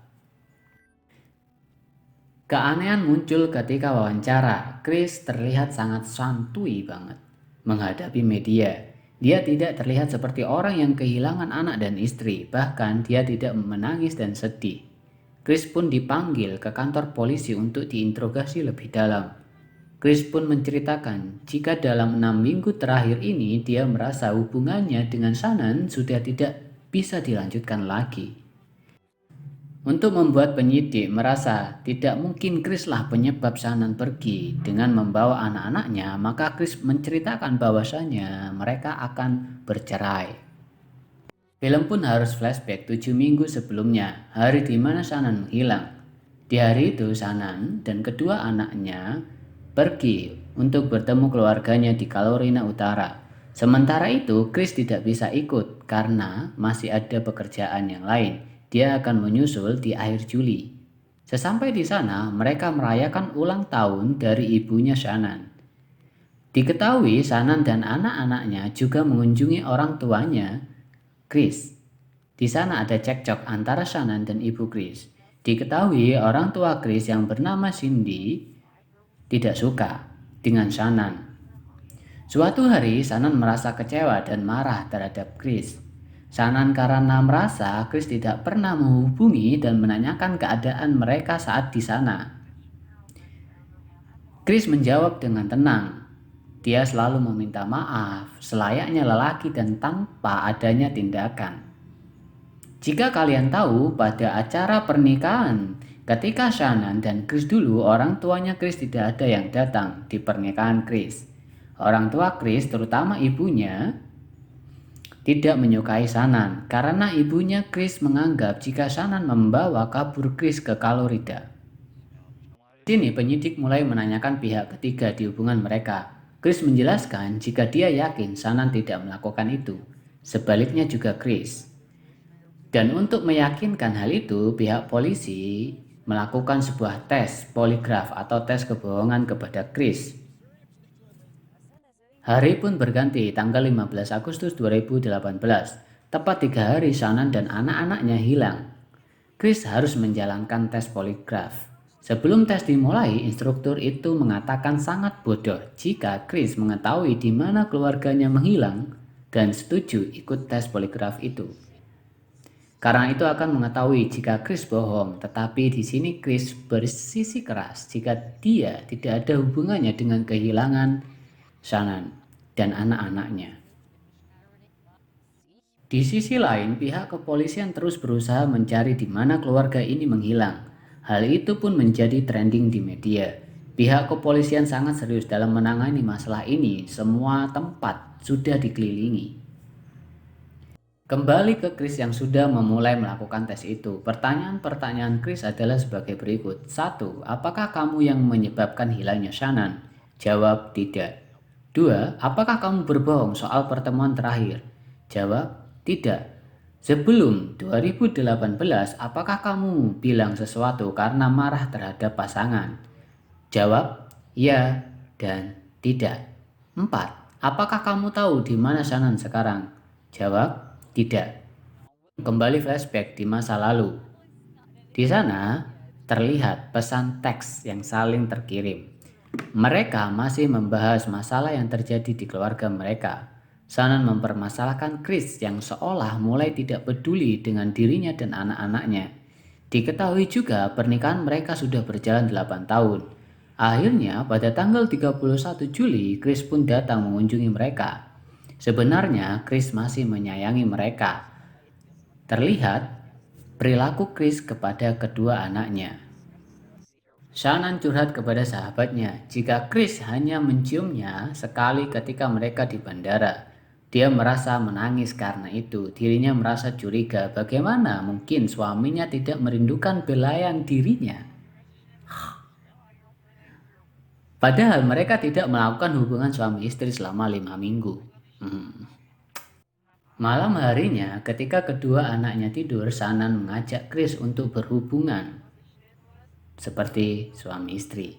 Keanehan muncul ketika wawancara. Chris terlihat sangat santuy banget menghadapi media. Dia tidak terlihat seperti orang yang kehilangan anak dan istri, bahkan dia tidak menangis dan sedih. Chris pun dipanggil ke kantor polisi untuk diinterogasi lebih dalam. Chris pun menceritakan jika dalam 6 minggu terakhir ini dia merasa hubungannya dengan Shannon sudah tidak bisa dilanjutkan lagi. Untuk membuat penyidik merasa tidak mungkin Chris lah penyebab Shannon pergi dengan membawa anak-anaknya, maka Chris menceritakan bahwasanya mereka akan bercerai. Film pun harus flashback 7 minggu sebelumnya, hari di mana Shannon menghilang. Di hari itu Shannon dan kedua anaknya pergi untuk bertemu keluarganya di Carolina Utara. Sementara itu, Chris tidak bisa ikut karena masih ada pekerjaan yang lain. Dia akan menyusul di akhir Juli. Sesampai di sana, mereka merayakan ulang tahun dari ibunya Shannon. Diketahui Shannon dan anak-anaknya juga mengunjungi orang tuanya, Chris. Di sana ada cekcok antara Shannon dan ibu Chris. Diketahui orang tua Chris yang bernama Cindy tidak suka dengan Shannon. Suatu hari Shannon merasa kecewa dan marah terhadap Chris. Shannon karena merasa Chris tidak pernah menghubungi dan menanyakan keadaan mereka saat di sana. Chris menjawab dengan tenang. Dia selalu meminta maaf selayaknya lelaki dan tanpa adanya tindakan. Jika kalian tahu, pada acara pernikahan ketika Shannon dan Chris dulu, orang tuanya Chris tidak ada yang datang di pernikahan Chris. Orang tua Chris, terutama ibunya, tidak menyukai Shannon karena ibunya Chris menganggap jika Shannon membawa kabur Chris ke Florida. Di sini penyidik mulai menanyakan pihak ketiga di hubungan mereka. Chris menjelaskan jika dia yakin Shannon tidak melakukan itu. Sebaliknya juga Chris. Dan untuk meyakinkan hal itu, pihak polisi melakukan sebuah tes poligraf atau tes kebohongan kepada Chris. Hari pun berganti, tanggal 15 Agustus 2018. Tepat 3 hari Shannon dan anak-anaknya hilang. Chris harus menjalankan tes poligraf. Sebelum tes dimulai, instruktur itu mengatakan sangat bodoh jika Chris mengetahui di mana keluarganya menghilang dan setuju ikut tes poligraf itu. Karena itu akan mengetahui jika Chris bohong, tetapi di sini Chris bersisi keras jika dia tidak ada hubungannya dengan kehilangan Shannon dan anak-anaknya. Di sisi lain, pihak kepolisian terus berusaha mencari di mana keluarga ini menghilang. Hal itu pun menjadi trending di media. Pihak kepolisian sangat serius dalam menangani masalah ini. Semua tempat sudah dikelilingi. Kembali ke Chris yang sudah memulai melakukan tes itu. Pertanyaan-pertanyaan Chris adalah sebagai berikut. 1. Apakah kamu yang menyebabkan hilangnya Shannon? Jawab tidak. 2. Apakah kamu berbohong soal pertemuan terakhir? Jawab tidak. Sebelum 2018, apakah kamu bilang sesuatu karena marah terhadap pasangan? Jawab ya dan tidak. 4. Apakah kamu tahu di mana Shannon sekarang? Jawab tidak. Kembali flashback di masa lalu. Di sana terlihat pesan teks yang saling terkirim. Mereka masih membahas masalah yang terjadi di keluarga mereka. Shannon mempermasalahkan Chris yang seolah mulai tidak peduli dengan dirinya dan anak-anaknya. Diketahui juga pernikahan mereka sudah berjalan 8 tahun. Akhirnya pada tanggal 31 Juli, Chris pun datang mengunjungi mereka. Sebenarnya Chris masih menyayangi mereka. Terlihat perilaku Chris kepada kedua anaknya. Shannon curhat kepada sahabatnya jika Chris hanya menciumnya sekali ketika mereka di bandara. Dia merasa menangis karena itu. Dirinya merasa curiga bagaimana mungkin suaminya tidak merindukan belayan dirinya. Padahal mereka tidak melakukan hubungan suami istri selama 5 minggu. Malam harinya, ketika kedua anaknya tidur, Shannon mengajak Chris untuk berhubungan seperti suami istri.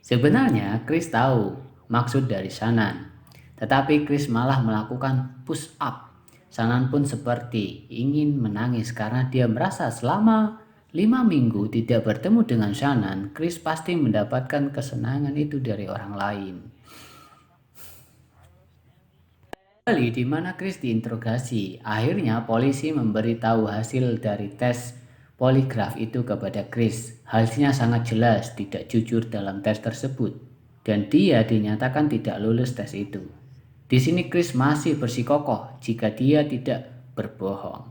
Sebenarnya Chris tahu maksud dari Shannon, tetapi Chris malah melakukan push up. Shannon pun seperti ingin menangis karena dia merasa selama 5 minggu tidak bertemu dengan Shannon, Chris pasti mendapatkan kesenangan itu dari orang lain. Kali di mana Chris diinterogasi, akhirnya polisi memberitahu hasil dari tes poligraf itu kepada Chris. Hasilnya sangat jelas tidak jujur dalam tes tersebut dan dia dinyatakan tidak lulus tes itu. Di sini Chris masih bersikukuh jika dia tidak berbohong.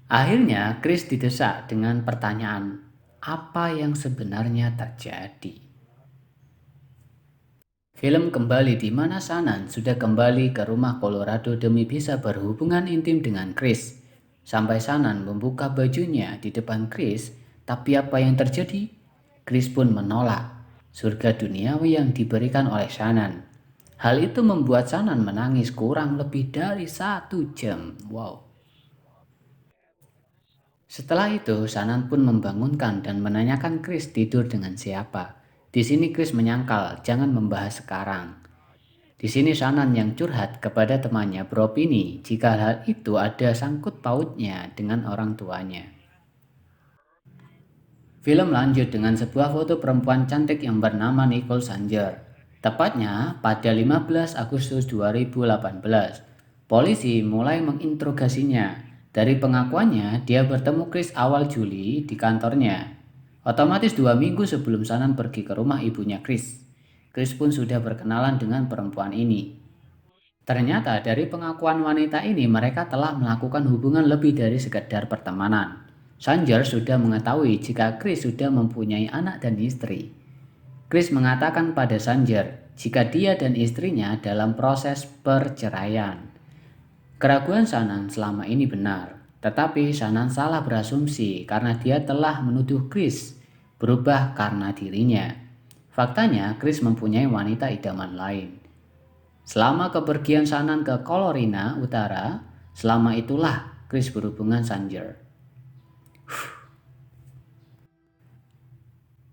Akhirnya Chris didesak dengan pertanyaan, apa yang sebenarnya terjadi? Film kembali di mana Shannon sudah kembali ke rumah Colorado demi bisa berhubungan intim dengan Chris. Sampai Shannon membuka bajunya di depan Chris, tapi apa yang terjadi? Chris pun menolak surga duniawi yang diberikan oleh Shannon. Hal itu membuat Shannon menangis kurang lebih dari 1 jam. Wow. Setelah itu, Shannon pun membangunkan dan menanyakan Chris tidur dengan siapa. Di sini Chris menyangkal, jangan membahas sekarang. Di sini Shannon yang curhat kepada temannya beropini jika hal itu ada sangkut pautnya dengan orang tuanya. Film lanjut dengan sebuah foto perempuan cantik yang bernama Nicole Sanger. Tepatnya pada 15 Agustus 2018, polisi mulai menginterogasinya. Dari pengakuannya, dia bertemu Chris awal Juli di kantornya. Otomatis 2 minggu sebelum Shannon pergi ke rumah ibunya Chris. Chris pun sudah berkenalan dengan perempuan ini. Ternyata dari pengakuan wanita ini mereka telah melakukan hubungan lebih dari sekedar pertemanan. Sanger sudah mengetahui jika Chris sudah mempunyai anak dan istri. Chris mengatakan pada Sanger jika dia dan istrinya dalam proses perceraian. Keraguan Shannon selama ini benar. Tetapi Shannon salah berasumsi karena dia telah menuduh Chris berubah karena dirinya. Faktanya Chris mempunyai wanita idaman lain. Selama kepergian Shannon ke Carolina Utara, selama itulah Chris berhubungan Sanger.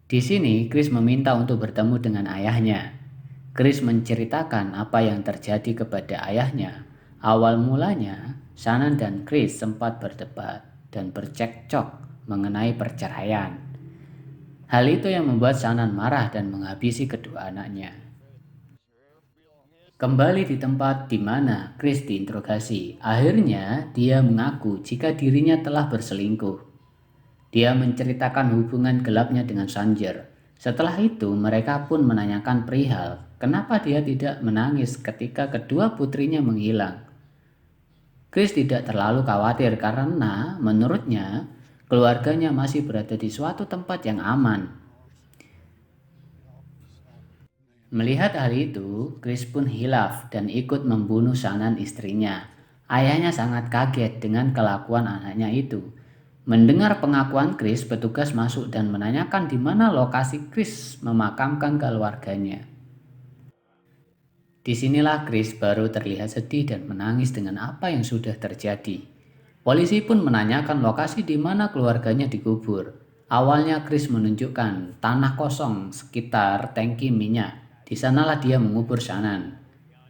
Di sini Chris meminta untuk bertemu dengan ayahnya. Chris menceritakan apa yang terjadi kepada ayahnya. Awal mulanya, Shannon dan Chris sempat berdebat dan bercekcok mengenai perceraian. Hal itu yang membuat Shannon marah dan menghabisi kedua anaknya. Kembali di tempat di mana Chris diinterogasi, akhirnya dia mengaku jika dirinya telah berselingkuh. Dia menceritakan hubungan gelapnya dengan Sanger. Setelah itu mereka pun menanyakan perihal kenapa dia tidak menangis ketika kedua putrinya menghilang. Chris tidak terlalu khawatir karena menurutnya keluarganya masih berada di suatu tempat yang aman. Melihat hal itu, Chris pun hilaf dan ikut membunuh Shannon istrinya. Ayahnya sangat kaget dengan kelakuan anaknya itu. Mendengar pengakuan Chris, petugas masuk dan menanyakan di mana lokasi Chris memakamkan keluarganya. Disinilah Chris baru terlihat sedih dan menangis dengan apa yang sudah terjadi. Polisi pun menanyakan lokasi di mana keluarganya dikubur. Awalnya Chris menunjukkan tanah kosong sekitar tangki minyak. Di sanalah dia mengubur Shannon.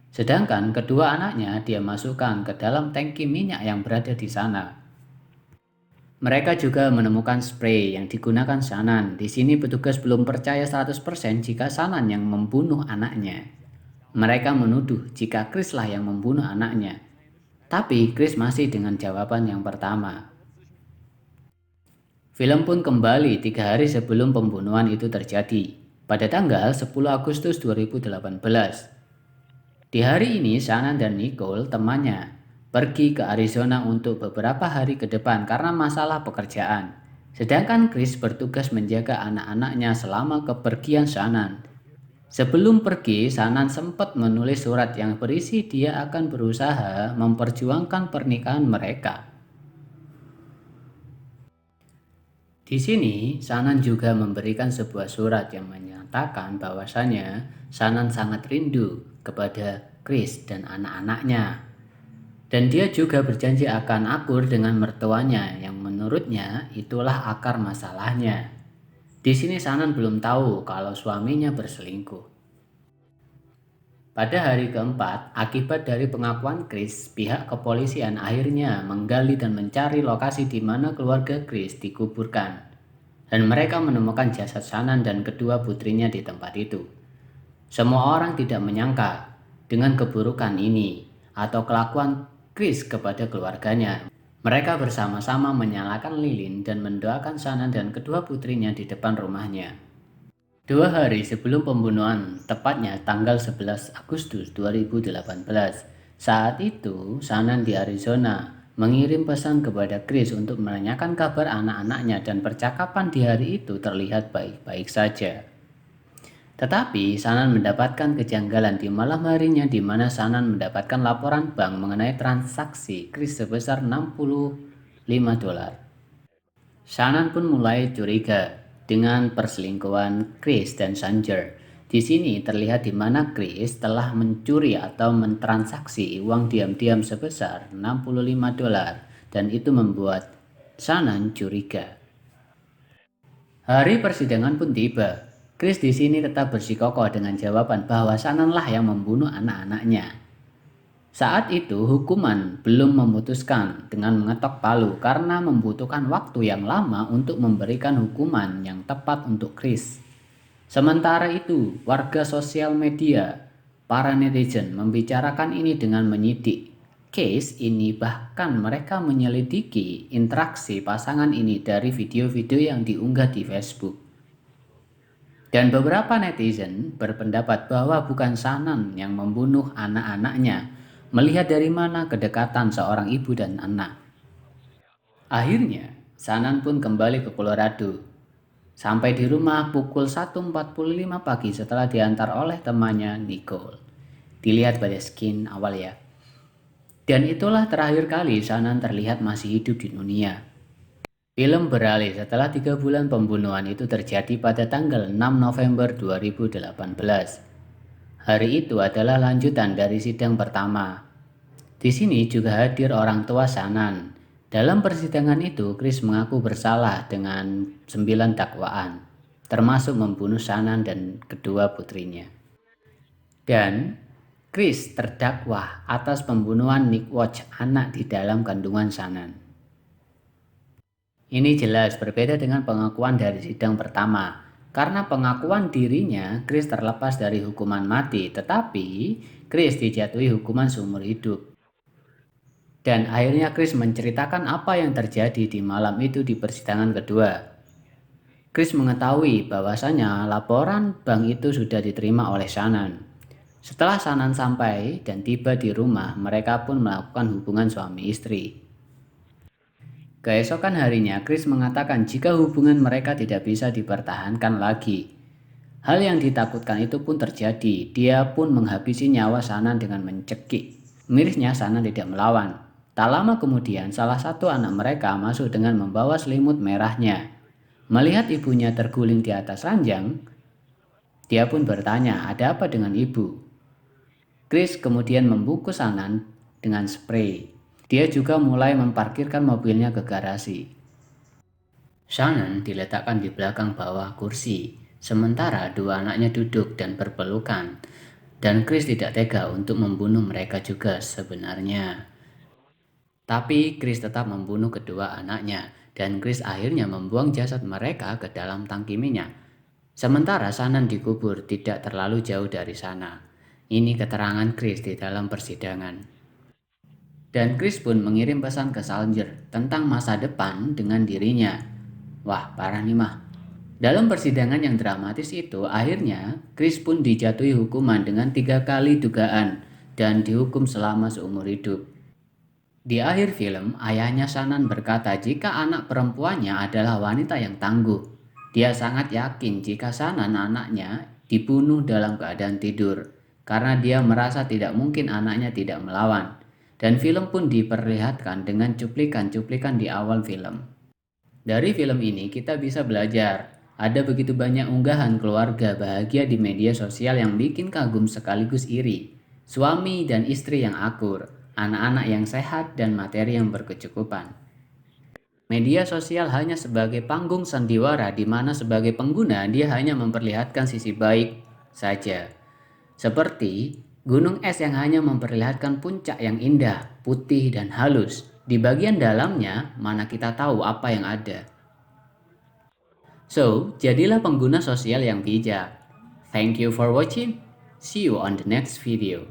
Sedangkan kedua anaknya dia masukkan ke dalam tangki minyak yang berada di sana. Mereka juga menemukan spray yang digunakan Shannon. Di sini petugas belum percaya 100% jika Shannon yang membunuh anaknya. Mereka menuduh jika Chris lah yang membunuh anaknya. Tapi Chris masih dengan jawaban yang pertama. Film pun kembali 3 hari sebelum pembunuhan itu terjadi, pada tanggal 10 Agustus 2018. Di hari ini Shannon dan Nicole, temannya, pergi ke Arizona untuk beberapa hari ke depan karena masalah pekerjaan. Sedangkan Chris bertugas menjaga anak-anaknya selama kepergian Shannon. Sebelum pergi, Shannon sempat menulis surat yang berisi dia akan berusaha memperjuangkan pernikahan mereka. Di sini, Shannon juga memberikan sebuah surat yang menyatakan bahwasannya Shannon sangat rindu kepada Chris dan anak-anaknya. Dan dia juga berjanji akan akur dengan mertuanya yang menurutnya itulah akar masalahnya. Di sini Shannon belum tahu kalau suaminya berselingkuh. Pada hari keempat, akibat dari pengakuan Chris, pihak kepolisian akhirnya menggali dan mencari lokasi di mana keluarga Chris dikuburkan. Dan mereka menemukan jasad Shannon dan kedua putrinya di tempat itu. Semua orang tidak menyangka dengan keburukan ini atau kelakuan Chris kepada keluarganya. Mereka bersama-sama menyalakan lilin dan mendoakan Shannon dan kedua putrinya di depan rumahnya. 2 hari sebelum pembunuhan, tepatnya tanggal 11 Agustus 2018, saat itu Shannon di Arizona mengirim pesan kepada Chris untuk menanyakan kabar anak-anaknya dan percakapan di hari itu terlihat baik-baik saja. Tetapi Shannon mendapatkan kejanggalan di malam harinya di mana Shannon mendapatkan laporan bank mengenai transaksi Chris sebesar $65. Shannon pun mulai curiga dengan perselingkuhan Chris dan Sanger. Di sini terlihat di mana Chris telah mencuri atau mentransaksi uang diam-diam sebesar $65 dan itu membuat Shannon curiga. Hari persidangan pun tiba. Chris di sini tetap bersikukuh dengan jawaban bahwa Shannon lah yang membunuh anak-anaknya. Saat itu hukuman belum memutuskan dengan mengetok palu karena membutuhkan waktu yang lama untuk memberikan hukuman yang tepat untuk Chris. Sementara itu, warga sosial media, para netizen membicarakan ini dengan menyidik case ini, bahkan mereka menyelidiki interaksi pasangan ini dari video-video yang diunggah di Facebook. Dan beberapa netizen berpendapat bahwa bukan Shannon yang membunuh anak-anaknya, melihat dari mana kedekatan seorang ibu dan anak. Akhirnya, Shannon pun kembali ke Colorado. Sampai di rumah pukul 1.45 pagi setelah diantar oleh temannya Nicole. Dilihat pada skin awal ya. Dan itulah terakhir kali Shannon terlihat masih hidup di dunia. Film beralih setelah 3 bulan pembunuhan itu terjadi pada tanggal 6 November 2018. Hari itu adalah lanjutan dari sidang pertama. Di sini juga hadir orang tua Shannon. Dalam persidangan itu, Chris mengaku bersalah dengan 9 dakwaan, termasuk membunuh Shannon dan kedua putrinya. Dan Chris terdakwa atas pembunuhan Nick Watch, anak di dalam kandungan Shannon. Ini jelas berbeda dengan pengakuan dari sidang pertama. Karena pengakuan dirinya, Chris terlepas dari hukuman mati, tetapi Chris dijatuhi hukuman seumur hidup. Dan akhirnya Chris menceritakan apa yang terjadi di malam itu di persidangan kedua. Chris mengetahui bahwasanya laporan bank itu sudah diterima oleh Shannon. Setelah Sanan sampai dan tiba di rumah, mereka pun melakukan hubungan suami istri. Keesokan harinya, Chris mengatakan jika hubungan mereka tidak bisa dipertahankan lagi. Hal yang ditakutkan itu pun terjadi. Dia pun menghabisi nyawa Sanan dengan mencekik. Mirisnya Sanan tidak melawan. Tak lama kemudian, salah satu anak mereka masuk dengan membawa selimut merahnya. Melihat ibunya terguling di atas ranjang, dia pun bertanya, "Ada apa dengan ibu?" Chris kemudian membungkus Sanan dengan spray. Dia juga mulai memparkirkan mobilnya ke garasi. Shannon diletakkan di belakang bawah kursi, sementara dua anaknya duduk dan berpelukan. Dan Chris tidak tega untuk membunuh mereka juga sebenarnya. Tapi Chris tetap membunuh kedua anaknya, dan Chris akhirnya membuang jasad mereka ke dalam tangki minyak. Sementara Shannon dikubur tidak terlalu jauh dari sana. Ini keterangan Chris di dalam persidangan. Dan Chris pun mengirim pesan ke Salger tentang masa depan dengan dirinya. Wah, parah nih mah. Dalam persidangan yang dramatis itu, akhirnya Chris pun dijatuhi hukuman dengan 3 kali dugaan dan dihukum selama seumur hidup. Di akhir film, ayahnya Shannon berkata jika anak perempuannya adalah wanita yang tangguh. Dia sangat yakin jika Shannon anaknya dibunuh dalam keadaan tidur, karena dia merasa tidak mungkin anaknya tidak melawan. Dan film pun diperlihatkan dengan cuplikan-cuplikan di awal film. Dari film ini kita bisa belajar, ada begitu banyak unggahan keluarga bahagia di media sosial yang bikin kagum sekaligus iri. Suami dan istri yang akur, anak-anak yang sehat dan materi yang berkecukupan. Media sosial hanya sebagai panggung sandiwara di mana sebagai pengguna dia hanya memperlihatkan sisi baik saja. Seperti gunung es yang hanya memperlihatkan puncak yang indah, putih dan halus. Di bagian dalamnya mana kita tahu apa yang ada. So, jadilah pengguna sosial yang bijak. Thank you for watching. See you on the next video.